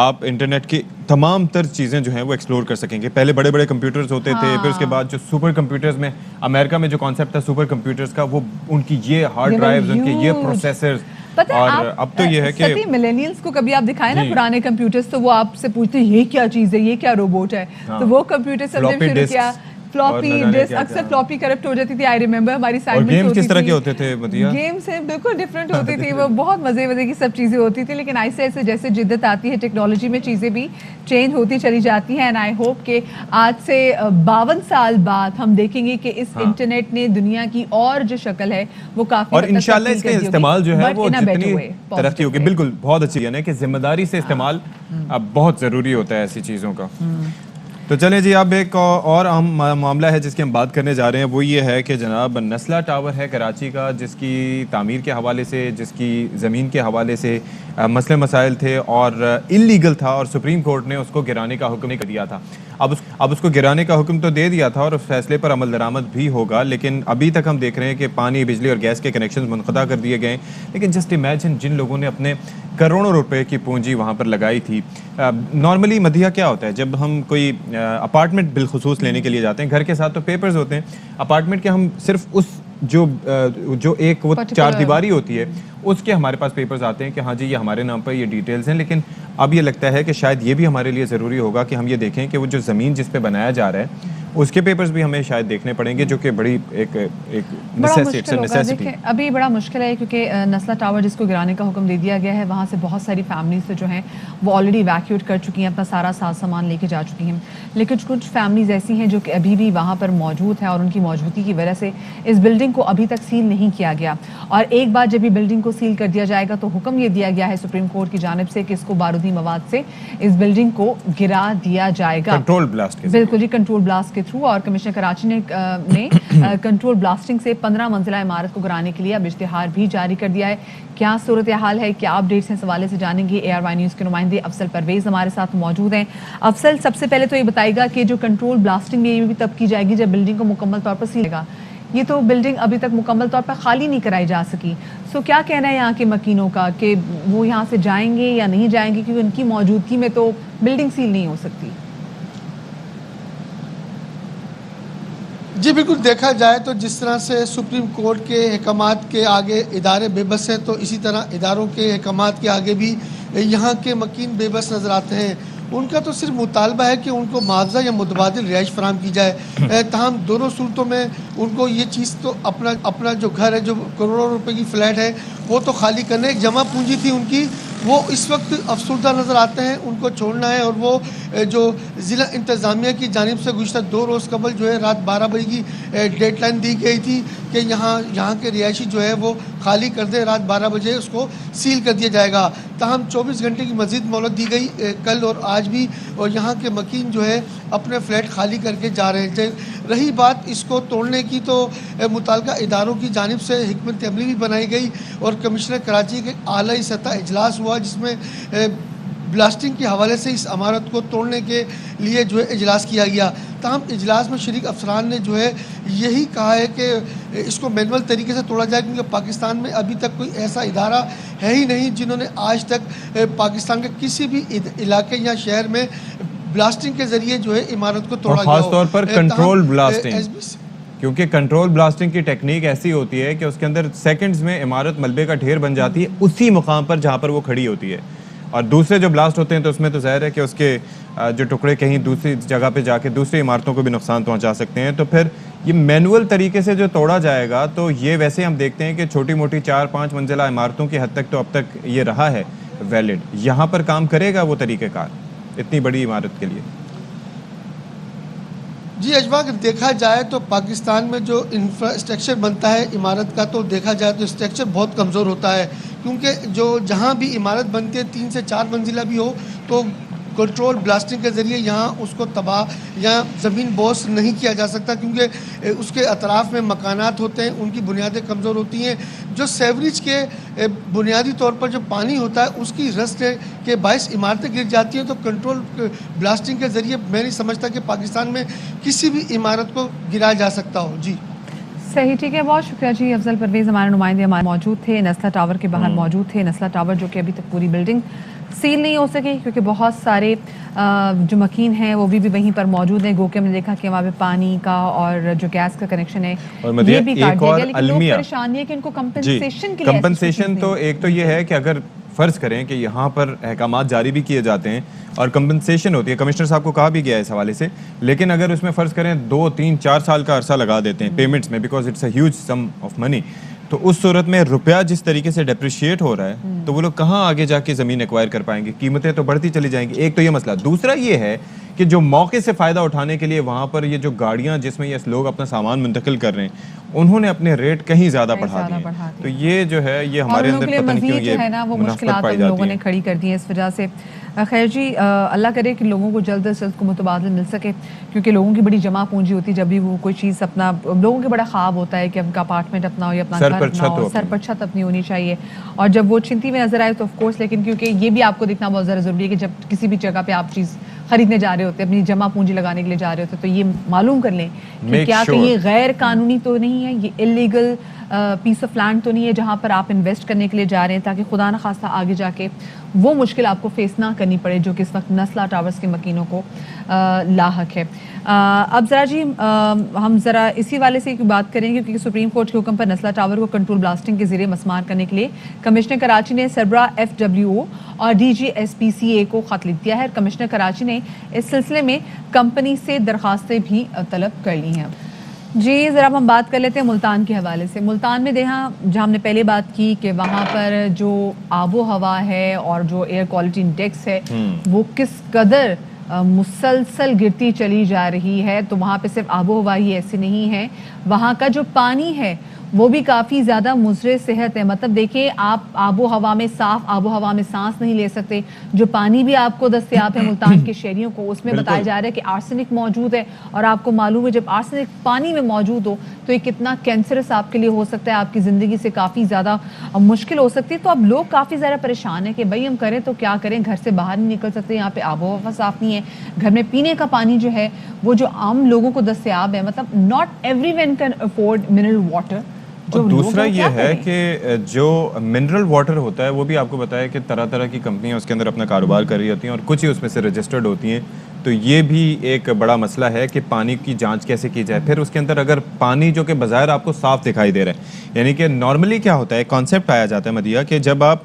آپ انٹرنیٹ کی تمام تر چیزیں جو ہیں وہ ایکسپلور کر سکیں گے. پہلے بڑے بڑے کمپیوٹرز ہوتے تھے, پھر اس کے بعد جو سپر کمپیوٹرز میں امریکہ میں جو کانسیپٹ تھا سپر کمپیوٹرز کا, وہ ان کی یہ ہارڈ ڈرائیوز, ان کے یہ پروسیسرز, اور اب تو یہ ہے کہ ملینیلز کو کبھی آپ دکھائیں نا پرانے کمپیوٹرز, تو وہ آپ سے پوچھتے ہیں یہ کیا چیز ہے, یہ کیا روبوٹ ہے, تو وہ کمپیوٹر سمجھنا شروع کیا. فلوپی ڈسک, اکثر فلوپی کرپٹ ہو جاتی تھی, آئی ریمبر ہماری اسائنمنٹس ہوتی تھی. کس طرح کے ہوتے تھے مدیحہ؟ گیمز بالکل ڈفرینٹ ہوتی تھی, وہ بہت مزے کی سب چیزیں ہوتی تھی, لیکن ایسے ایسے جیسے جدت آتی ہے ٹیکنالوجی میں چیزیں بھی چینج ہوتی چلی جاتی ہیں. اینڈ آئی ہوپ کہ آج سے 52 سال بعد ہم دیکھیں گے کہ اس انٹرنیٹ نے دنیا کی اور جو شکل ہے وہ کافی, اور انشاءاللہ اس کے استعمال جو ہے وہ جتنی ترقی ہوگی, بالکل بہت اچھی ہے نا کہ ذمہ داری سے استعمال اب بہت ضروری ہوتا ہے ایسی چیزوں کا. تو چلیں جی, اب ایک اور اہم معاملہ ہے جس کی ہم بات کرنے جا رہے ہیں, وہ یہ ہے کہ جناب نسلا ٹاور ہے کراچی کا, جس کی تعمیر کے حوالے سے, جس کی زمین کے حوالے سے مسئلے مسائل تھے اور انلیگل تھا, اور سپریم کورٹ نے اس کو گرانے کا حکم نہیں دیا تھا. اب اس کو گرانے کا حکم تو دے دیا تھا اور اس فیصلے پر عمل درآمد بھی ہوگا, لیکن ابھی تک ہم دیکھ رہے ہیں کہ پانی, بجلی اور گیس کے کنیکشنز منقطع کر دیے گئے. لیکن جسٹ امیجن جن لوگوں نے اپنے کروڑوں روپے کی پونجی وہاں پر لگائی تھی. نارملی مدیحہ کیا ہوتا ہے جب ہم کوئی اپارٹمنٹ بالخصوص لینے کے لیے جاتے ہیں, گھر کے ساتھ تو پیپرز ہوتے ہیں, اپارٹمنٹ کے ہم صرف اس جو ایک وہ چار دیواری ہوتی ہے اس کے ہمارے پاس پیپرز آتے ہیں کہ ہاں جی یہ ہمارے نام پر یہ ڈیٹیلز ہیں. لیکن اب یہ لگتا ہے کہ شاید یہ بھی ہمارے لیے ضروری ہوگا کہ ہم یہ دیکھیں کہ وہ جو زمین جس پہ بنایا جا رہا ہے اس کے پیپرز بھی ہمیں شاید دیکھنے پڑیں گے, جو کہ بڑی ایک نیسیسٹی. ابھی بڑا مشکل ہے کیونکہ نسلا ٹاور جس کو گرانے کا حکم دے دیا گیا ہے, وہاں سے بہت ساری فیملیز جو ہیں وہ آلریڈی ایویکیوٹ کر چکی ہیں, اپنا سارا ساز سامان لے کے جا چکی ہیں. لیکن کچھ فیملیز ایسی ہیں جو کہ ابھی بھی وہاں پر موجود ہیں, اور ان کی موجودگی کی وجہ سے اس بلڈنگ کو ابھی تک سیل نہیں کیا گیا. اور ایک بار جب یہ بلڈنگ کو سیل کر دیا جائے گا تو حکم یہ دیا گیا ہے سپریم کورٹ کی جانب سے کہ اس کو بارودی مواد سے اس بلڈنگ کو گرا دیا جائے گا, کنٹرول بلاسٹ, بالکل جی کنٹرول بلاسٹ کے تھرو. اور کمشنر کراچی نے کنٹرول بلاسٹنگ سے 15 منزلہ عمارت کو گرانے کے لیے اب اشتہار بھی جاری کر دیا ہے. کیا صورتحال ہے, کیا اپڈیٹس ہیں, اس حوالے سے جانیں گے. ARY نیوز کے نمائندے افضل پرویز ہمارے ساتھ موجود ہیں. افضل, سب سے پہلے تو یہ بتائے گا کہ جو کنٹرول بلاسٹنگ ہے یہ بھی تب کی جائے گی جب بلڈنگ کو مکمل طور پر سیل گا. یہ تو بلڈنگ ابھی تک مکمل طور پر خالی نہیں کرائی جا سکی, سو کیا کہنا ہے یہاں کے مکینوں کا کہ وہ یہاں سے جائیں گے یا نہیں جائیں گے, کیونکہ ان کی موجودگی میں تو بلڈنگ سیل نہیں ہو سکتی. جی بالکل, دیکھا جائے تو جس طرح سے سپریم کورٹ کے احکامات کے آگے ادارے بے بس ہیں, تو اسی طرح اداروں کے احکامات کے آگے بھی یہاں کے مکین بے بس نظر آتے ہیں. ان کا تو صرف مطالبہ ہے کہ ان کو معاوضہ یا متبادل رہائش فراہم کی جائے. تاہم دونوں صورتوں میں ان کو یہ چیز تو اپنا جو گھر ہے, جو کروڑوں روپے کی فلیٹ ہے, وہ تو خالی کرنے, ایک جمع پونجی تھی ان کی, وہ اس وقت افسردہ نظر آتے ہیں, ان کو چھوڑنا ہے. اور وہ جو ضلع انتظامیہ کی جانب سے گزشتہ 2 روز قبل جو ہے رات 12 بجے کی ڈیڈ لائن دی گئی تھی کہ یہاں کے رہائشی جو ہے وہ خالی کر دیں, رات 12 بجے اس کو سیل کر دیا جائے گا. تاہم 24 گھنٹے کی مزید مہلت دی گئی کل اور آج بھی, اور یہاں کے مکین جو ہے اپنے فلیٹ خالی کر کے جا رہے ہیں. رہی بات اس کو توڑنے کی, تو متعلقہ اداروں کی جانب سے حکمت عملی بھی بنائی گئی, اور کمشنر کراچی کے اعلیٰ سطح اجلاس ہوا جس میں بلاسٹنگ کے حوالے سے اس عمارت کو توڑنے کے لیے جو ہے اجلاس کیا گیا. تاہم اجلاس میں شریک افسران نے جو ہے یہی کہا ہے کہ اس کو مینول طریقے سے توڑا جائے, کیونکہ پاکستان میں ابھی تک کوئی ایسا ادارہ ہے ہی نہیں جنہوں نے آج تک پاکستان کے کسی بھی علاقے یا شہر میں بلاسٹنگ کے ذریعے جو ہے عمارت کو توڑا گیا. خاص طور پر کنٹرول بلاسٹنگ, کیونکہ کنٹرول بلاسٹنگ کی ٹیکنیک ایسی ہوتی ہے کہ اس کے اندر سیکنڈز میں عمارت ملبے کا ڈھیر بن جاتی ہے اسی مقام پر جہاں پر وہ کھڑی ہوتی ہے. اور دوسرے جو بلاسٹ ہوتے ہیں تو اس میں تو ظاہر ہے کہ اس کے جو ٹکڑے کہیں دوسری جگہ پہ جا کے دوسری عمارتوں کو بھی نقصان پہنچا سکتے ہیں. تو پھر یہ مینول طریقے سے جو توڑا جائے گا, تو یہ ویسے ہم دیکھتے ہیں کہ چھوٹی موٹی 4-5 منزلہ عمارتوں کی حد تک تو اب تک یہ رہا ہے ویلڈ. یہاں پر کام کرے گا وہ طریقہ کار اتنی بڑی عمارت کے لیے؟ جی اجوا, اگر دیکھا جائے تو پاکستان میں جو انفراسٹرکچر بنتا ہے عمارت کا, تو دیکھا جائے تو اسٹرکچر بہت کمزور ہوتا ہے, کیونکہ جو جہاں بھی عمارت بنتی ہے 3 سے 4 منزلہ بھی ہو تو کنٹرول بلاسٹنگ کے ذریعے یہاں اس کو تباہ یا زمین بوس نہیں کیا جا سکتا، کیونکہ اس کے اطراف میں مکانات ہوتے ہیں، ان کی بنیادیں کمزور ہوتی ہیں. جو سیوریج کے بنیادی طور پر جو پانی ہوتا ہے اس کی رسٹ کے باعث عمارتیں گر جاتی ہیں. تو کنٹرول بلاسٹنگ کے ذریعے میں نہیں سمجھتا کہ پاکستان میں کسی بھی عمارت کو گرایا جا سکتا ہو. جی صحیح، ٹھیک ہے، بہت شکریہ جی. افضل پرویز ہمارے نمائندے ہمارے موجود تھے، نسلا ٹاور کے باہر موجود تھے. نسلا ٹاور جو کہ ابھی تک پوری بلڈنگ سیل نہیں ہو سکی کیونکہ بہت سارے جو مکین ہیں وہ بھی وہیں پر موجود ہیں. گو کہ ہم نے دیکھا کہ وہاں پہ پانی کا اور جو گیس کا کنیکشن ہے یہ بھی کاٹ دیا گیا، لیکن لوگ پریشان ہے کہ ان کو کمپنسیشن کے لیے کمپنسیشن تو ایک تو یہ ہے کہ اگر فرض کریں کہ یہاں پر احکامات جاری بھی کیے جاتے ہیں اور کمپنسیشن ہوتی ہے، کمشنر صاحب کو کہا بھی گیا ہے اس حوالے سے، لیکن اگر اس میں فرض کریں 2 3 4 سال کا عرصہ لگا دیتے ہیں پیمنٹس میں، because it's a huge sum of money, تو اس صورت میں روپیہ جس طریقے سے ڈیپریشیٹ ہو رہا ہے تو وہ لوگ کہاں آگے جا کے زمین ایکوائر کر پائیں گے؟ قیمتیں تو بڑھتی چلی جائیں گی. ایک تو یہ مسئلہ. دوسرا یہ ہے کہ جو موقع سے فائدہ اٹھانے کے لیے وہاں پر یہ جو گاڑیاں جس میں یہ لوگ اپنا سامان منتقل کر رہے ہیں انہوں نے اپنے ریٹ کہیں زیادہ بڑھا دیے. تو یہ جو ہے یہ ہمارے اندر پتہ نہیں کیوں یہ مشکلات لوگوں نے کھڑی کر دی ہیں اس وجہ سے. خیر جی، اللہ کرے کہ لوگوں کو جلد از جلد کو متبادل مل سکے، کیونکہ لوگوں کی بڑی جمع پونجی ہوتی ہے جب بھی وہ کوئی چیز اپنا، لوگوں کے بڑا خواب ہوتا ہے کہ ان کا اپارٹمنٹ اپنا ہو یا اپنا گھر اپنا ہو، سر پر چھت اپنی ہونی چاہیے. اور جب وہ چھنتی میں نظر آئے تو آف کورس، لیکن کیونکہ یہ بھی آپ کو دیکھنا بہت زیادہ ضروری ہے کہ جب کسی بھی جگہ پہ آپ چیز خریدنے جا رہے ہوتے ہیں، اپنی جمع پونجی لگانے کے لیے جا رہے ہوتے ہیں، تو یہ معلوم کر لیں کہ کیا کہ یہ غیر قانونی تو نہیں ہے، یہ انلیگل پیس آف لینڈ تو نہیں ہے جہاں پر آپ انویسٹ کرنے کے لیے جا رہے ہیں، تاکہ خدا نخواستہ آگے جا کے وہ مشکل آپ کو فیس نہ کرنی پڑے جو کہ اس وقت نسلا ٹاورز کے مکینوں کو لاحق ہے. اب ذرا جی ہم ذرا اسی والے سے بات کریں گے کیونکہ سپریم کورٹ کے حکم پر نسلا ٹاور کو کنٹرول بلاسٹنگ کے ذریعے مسمار کرنے کے لیے کمشنر کراچی نے سربراہ FWO اور DG SPCA کو خط لکھ دیا ہے. کمشنر کراچی نے اس سلسلے میں کمپنی سے درخواستیں بھی طلب کر لی ہیں. جی ذرا ہم بات کر لیتے ہیں ملتان کے حوالے سے. ملتان میں جہاں ہم نے پہلے بات کی کہ وہاں پر جو آب و ہوا ہے اور جو ایئر کوالٹی انڈیکس ہے وہ کس قدر مسلسل گرتی چلی جا رہی ہے. تو وہاں پہ صرف آب و ہوا ہی ایسی نہیں ہے، وہاں کا جو پانی ہے وہ بھی کافی زیادہ مضر صحت ہے. مطلب دیکھیں، آپ آب و ہوا میں، صاف آب و ہوا میں سانس نہیں لے سکتے. جو پانی بھی آپ کو دستیاب ہے ملتان کے شہریوں کو، اس میں بتایا جا رہا ہے کہ آرسینک موجود ہے، اور آپ کو معلوم ہے جب آرسینک پانی میں موجود ہو تو یہ کتنا کینسرس آپ کے لیے ہو سکتا ہے، آپ کی زندگی سے کافی زیادہ مشکل ہو سکتی ہے. تو اب لوگ کافی زیادہ پریشان ہیں کہ بھائی ہم کریں تو کیا کریں، گھر سے باہر نہیں نکل سکتے، یہاں پہ آب و ہوا صاف نہیں ہے، گھر میں پینے کا پانی جو ہے وہ جو عام لوگوں کو دستیاب ہے، مطلب not every one can afford mineral water. اور دوسرا یہ ہے کہ جو منرل واٹر ہوتا ہے وہ بھی آپ کو بتایا کہ طرح طرح کی کمپنیاں اس کے اندر اپنا کاروبار کر رہی ہوتی ہیں اور کچھ ہی اس میں سے رجسٹرڈ ہوتی ہیں. تو یہ بھی ایک بڑا مسئلہ ہے کہ پانی کی جانچ کیسے کی جائے. پھر اس کے اندر اگر پانی جو کہ بظاہر آپ کو صاف دکھائی دے رہا ہے، یعنی کہ نارملی کیا ہوتا ہے، کانسیپٹ آیا جاتا ہے مدیہ کہ جب آپ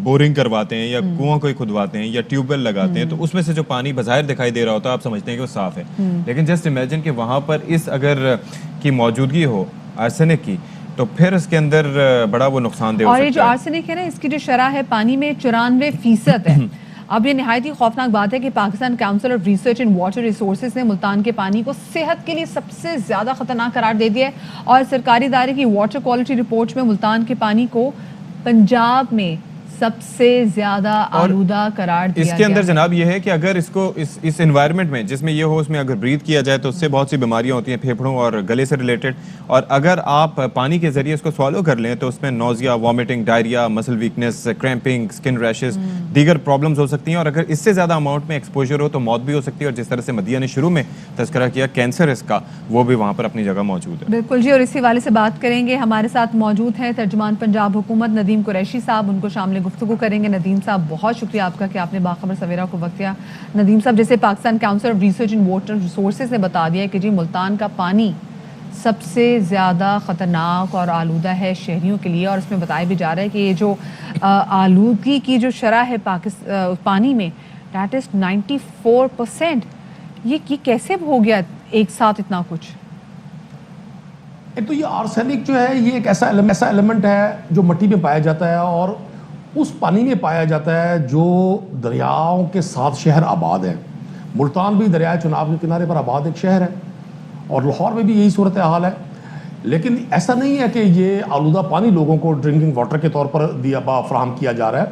بورنگ کرواتے ہیں یا کنواں کوئی کھدواتے ہیں یا ٹیوب ویل لگاتے ہیں تو اس میں سے جو پانی بظاہر دکھائی دے رہا ہوتا ہے آپ سمجھتے ہیں کہ وہ صاف ہے. لیکن جسٹ امیجن کہ وہاں پر اس اگر کی موجودگی ہو آرسینک کی تو پھر اس کے اندر بڑا وہ نقصان دہ ہو سکتا ہے. اور یہ جو آرسینک ہے نا، اس کی جو شرح ہے پانی میں 94% ہے. اب یہ نہایت ہی خوفناک بات ہے کہ Pakistan council of research and water resources نے ملتان کے پانی کو صحت کے لیے سب سے زیادہ خطرناک قرار دے دیا ہے، اور سرکاری ادارے کی واٹر کوالٹی رپورٹ میں ملتان کے پانی کو پنجاب میں سب سے زیادہ آلودہ قرار دیا گیا. اس کے اندر جناب یہ ہے کہ اگر اس کو اس انوائرمنٹ میں جس میں یہ ہو، اس میں اگر بریتھ کیا جائے تو اس سے بہت سی بیماریاں ہوتی ہیں پھیپھڑوں اور گلے سے ریلیٹڈ، اور اگر آپ پانی کے ذریعے اس کو سوالو کر لیں تو اس میں نوزیا، وامٹنگ، ڈائریا، مسل ویکنس، کریمپنگ، سکن ریشز، دیگر پرابلمز ہو سکتی ہیں. اور اگر اس سے زیادہ اماؤنٹ میں ایکسپوجر ہو تو موت بھی ہو سکتی ہے. اور جس طرح سے مدیہ نے شروع میں تذکرہ کیا کینسر اس کا، وہ بھی وہاں پر اپنی جگہ موجود ہے. بالکل جی، اور اسی والے سے بات کریں گے. ہمارے ساتھ موجود ہیں ترجمان پنجاب حکومت ندیم قریشی صاحب، ان کو شامل گفتگو کریں گے. ندیم صاحب بہت شکریہ آپ کا کہ آپ نے باخبر سویرا کو وقت دیا. ندیم صاحب، جیسے Pakistan council of research and water resources نے بتا دیا ہے کہ جی ملتان کا پانی سب سے زیادہ خطرناک اور آلودہ ہے شہریوں کے لیے، اور اس میں بتایا بھی جا رہا ہے کہ یہ جو آلودگی کی جو شرح ہے پانی میں دیٹ از 94%. یہ کیسے ہو گیا ایک ساتھ اتنا کچھ؟ ایک تو یہ آرسینک جو ہے یہ ایک ایسا ایلیمنٹ ہے جو مٹی میں پایا جاتا ہے اور اس پانی میں پایا جاتا ہے جو دریاؤں کے ساتھ شہر آباد ہیں. ملتان بھی دریائے چناب کے کنارے پر آباد ایک شہر ہے، اور لاہور میں بھی یہی صورت حال ہے لیکن ایسا نہیں ہے کہ یہ آلودہ پانی لوگوں کو ڈرنکنگ واٹر کے طور پر فراہم کیا جا رہا ہے.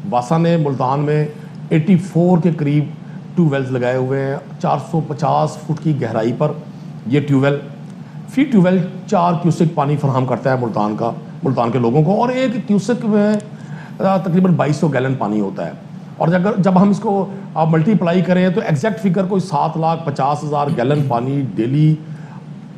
واسا نے ملتان میں 84 کے قریب ٹیوب ویلز لگائے ہوئے ہیں 450 فٹ کی گہرائی پر. یہ ٹیوب ویل فی ٹیوب ویل 4 کیوسک پانی فراہم کرتا ہے ملتان کے لوگوں کو, اور 1 کیوسک میں تقریباً 2200 گیلن پانی ہوتا ہے. اور جب ہم اس کو ملٹی پلائی کریں تو ایگزیکٹ فگر کوئی 7,50,000 گیلن پانی ڈیلی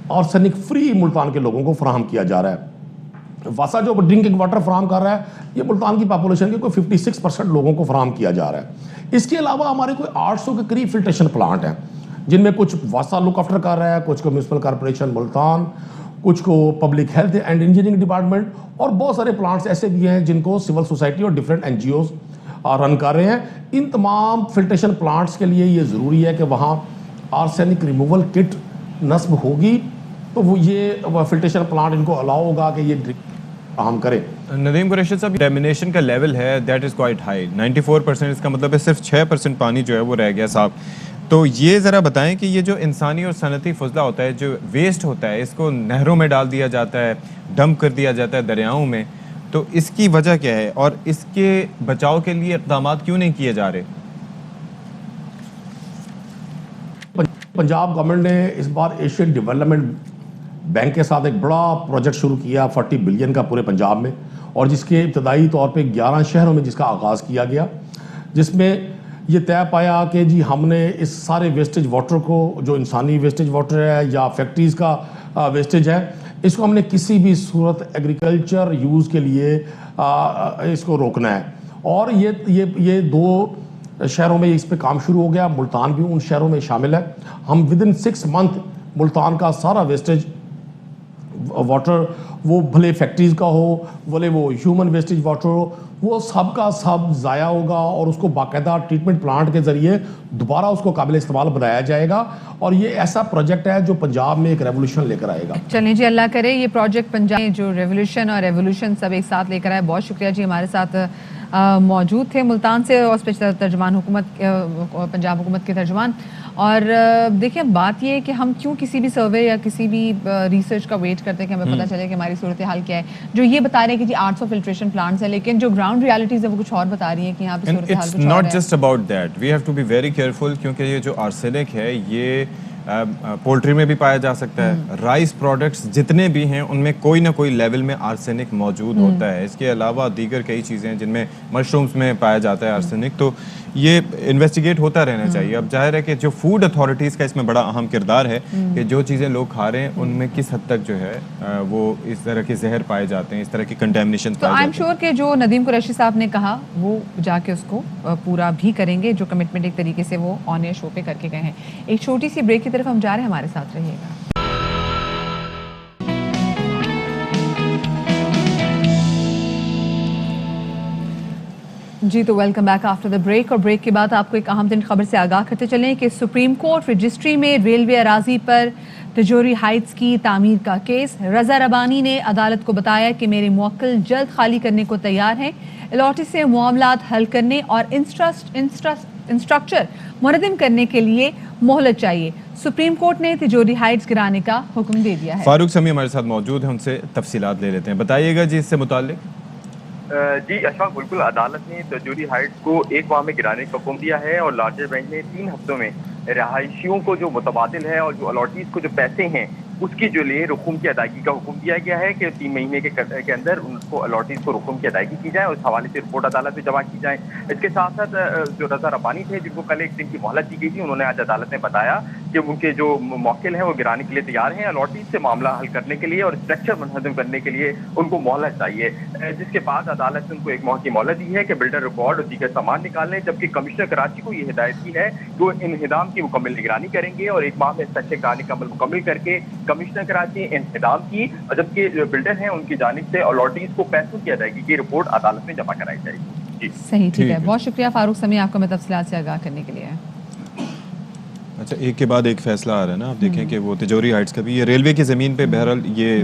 آرسینک فری ملتان کے لوگوں کو فراہم کیا جا رہا ہے. واسا جو ڈرنکنگ واٹر فراہم کر رہا ہے یہ ملتان کی پاپولیشن کے کوئی 56% لوگوں کو فراہم کیا جا رہا ہے. اس کے علاوہ ہمارے کوئی 800 کے قریب فلٹریشن پلانٹ ہیں جن میں کچھ واسا لک آفٹر کر رہا ہے, کچھ کو میونسپل کارپوریشن ملتان, کچھ کو public health and engineering department, اور بہت سارے پلانٹس ایسے بھی ہیں جن کو سول سوسائٹی اور ڈفرینٹ NGOs رن کر رہے ہیں. ان تمام فلٹریشن پلانٹس کے لیے یہ ضروری ہے کہ وہاں آرسینک ریموول کٹ نصب ہوگی, تو وہ یہ فلٹریشن پلانٹ ان کو الاؤ ہوگا کہ یہ فراہم کرے. ندیم قریشی صاحب, ڈیمینیشن کا لیول ہے دیٹ از کوائٹ ہائی 94%. اس کا مطلب ہے صرف 6% پانی جو ہے وہ رہ گیا صاحب. تو یہ ذرا بتائیں کہ یہ جو انسانی اور صنعتی فضلہ ہوتا ہے, جو ویسٹ ہوتا ہے, اس کو نہروں میں ڈال دیا جاتا ہے, ڈمپ کر دیا جاتا ہے دریاؤں میں, تو اس کی وجہ کیا ہے اور اس کے بچاؤ کے لیے اقدامات کیوں نہیں کیے جا رہے؟ پنجاب گورنمنٹ نے اس بار ایشین ڈیولپمنٹ بینک کے ساتھ ایک بڑا پروجیکٹ شروع کیا 40 بلین کا پورے پنجاب میں, اور جس کے ابتدائی طور پہ 11 شہروں میں جس کا آغاز کیا گیا, جس میں یہ طے پایا کہ جی ہم نے اس سارے ویسٹیج واٹر کو, جو انسانی ویسٹیج واٹر ہے یا فیکٹریز کا ویسٹیج ہے, اس کو ہم نے کسی بھی صورت ایگریکلچر یوز کے لیے اس کو روکنا ہے. اور یہ 2 شہروں میں اس پہ کام شروع ہو گیا. ملتان بھی ان شہروں میں شامل ہے. ہم ودن 6 منتھ ملتان کا سارا ویسٹیج واٹر, وہ بھلے فیکٹریز کا ہو, بھلے وہ ہیومن ویسٹیج واٹر ہو, وہ سب کا سب ضائع ہوگا, اور اس کو باقاعدہ ٹریٹمنٹ پلانٹ کے ذریعے دوبارہ اس کو قابل استعمال بنایا جائے گا. اور یہ ایسا پروجیکٹ ہے جو پنجاب میں ایک ریولوشن لے کر آئے گا. چلیں جی, اللہ کرے یہ پروجیکٹ پنجاب میں جو ریولوشن اور ریولوشن سب ایک ساتھ لے کر آئے. بہت شکریہ جی, ہمارے ساتھ موجود تھے ملتان سے اور اسپیشل ترجمان حکومت, پنجاب حکومت کے ترجمان. اور دیکھیں بات یہ ہے کہ ہم کیوں کسی بھی سروے یا کسی بھی ریسرچ کا ویٹ کرتے ہیں کہ ہمیں پتہ چلے کہ ہماری صورتحال کیا ہے. جو یہ بتا رہے ہیں کہ جی 800 فلٹریشن پلانٹس ہیں, لیکن جو گراؤنڈ ریالٹیز ہے وہ کچھ اور بتا رہی ہیں کہ یہاں پہ صورتحال کچھ اور ہے. It's not just about that. We have to be very careful کیونکہ یہ جو آرسینک ہے یہ پولٹری میں بھی پایا جا سکتا ہے. رائس پروڈکٹس جتنے بھی ہیں ان میں کوئی نہ کوئی لیول میں آرسینک موجود ہوتا ہے. اس کے علاوہ دیگر کئی چیزیں ہیں جن میں مشرومز میں پایا جاتا ہے آرسینک. تو یہ انویسٹیگیٹ ہوتا رہنا چاہیے. اب ظاہر ہے کہ جو فوڈ اتھارٹیز کا اس میں بڑا اہم کردار ہے کہ جو چیزیں لوگ کھا رہے ہیں ان میں کس حد تک جو ہے وہ اس طرح کے زہر پائے جاتے ہیں, اس طرح کی کنٹیمنیشن تو آئی ایم شیور کہ جو ندیم قریشی صاحب نے کہا وہ جا کے اس کو پورا بھی کریں گے, جو کمٹمنٹ ایک طریقے سے وہ آن ایئر شو پہ کر کے گئے ہیں. ایک چھوٹی سی بریک کی طرف ہم جا رہے ہیں, ہمارے ساتھ رہیے گا. جی تو welcome back after the break. اور بریک کے بعد آپ کو ایک اہم ترین خبر سے آگاہ کرتے چلیں کہ سپریم کورٹ رجسٹری میں ریلوے اراضی پر تجوری ہائٹس کی تعمیر کا کیس. رضا ربانی نے عدالت کو بتایا کہ میرے موکل جلد خالی کرنے کو تیار ہیں, الاٹی سے معاملات حل کرنے اور انسٹرکچر منظم کرنے کے لیے مہلت چاہیے. سپریم کورٹ نے تجوری ہائٹس گرانے کا حکم دے دیا ہے. فاروق سمیع ہمارے ساتھ موجود ہیں, ان سے تفصیلات لے لیتے ہیں. بتائیے گا جی اس سے متعلق. جی اشفاق, بالکل عدالت نے تجوری ہائٹس کو 1 ماہ میں گرانے کا حکم دیا ہے اور لارجر بینچ نے 3 ہفتوں میں رہائشیوں کو جو متبادل ہے اور جو الاٹیز کو جو پیسے ہیں اس کی جو لیے رقوم کی ادائیگی کا حکم دیا گیا ہے کہ 3 مہینے کے اندر ان کو الاٹیز کو رقوم کی ادائیگی کی جائے اور اس حوالے سے رپورٹ عدالت میں جمع کی جائے. اس کے ساتھ ساتھ جو رضا ربانی تھے جن کو کل 1 دن کی مہلت دی گئی تھی, انہوں نے آج عدالت میں بتایا کہ ان کے جو موکل ہیں وہ گرانے کے لیے تیار ہیں. الاٹیز سے معاملہ حل کرنے کے لیے اور اسٹرکچر منظم کرنے کے لیے ان کو مہلت چاہیے, جس کے بعد عدالت نے ان کو 1 ماہ کی مہلت دی ہے کہ بلڈر ریکارڈ اور دیگر سامان نکال لیں. جبکہ کمشنر کراچی کو یہ ہدایت کی ہے کہ وہ انہدام کی مکمل نگرانی کریں گے اور 1 ماہ میں اسٹرکچر کرانے کا عمل مکمل کر کے کمشنر کراچی انہدام کی, اور جبکہ جو بلڈر ہیں ان کی جانب سے الاٹیز کو پیسوں کی ادائیگی کی رپورٹ عدالت میں جمع کرائی جائے گی. جی صحیح, ٹھیک ہے, بہت شکریہ فاروق سمیع آپ کو میں تفصیلات سے آگاہ کرنے کے لیے. اچھا, ایک کے بعد ایک فیصلہ آ رہا ہے نا. آپ دیکھیں کہ وہ تجوری ہائٹس کا بھی, یہ ریلوے کی زمین پہ بہرحال یہ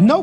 9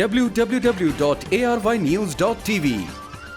www.arYnews.tv।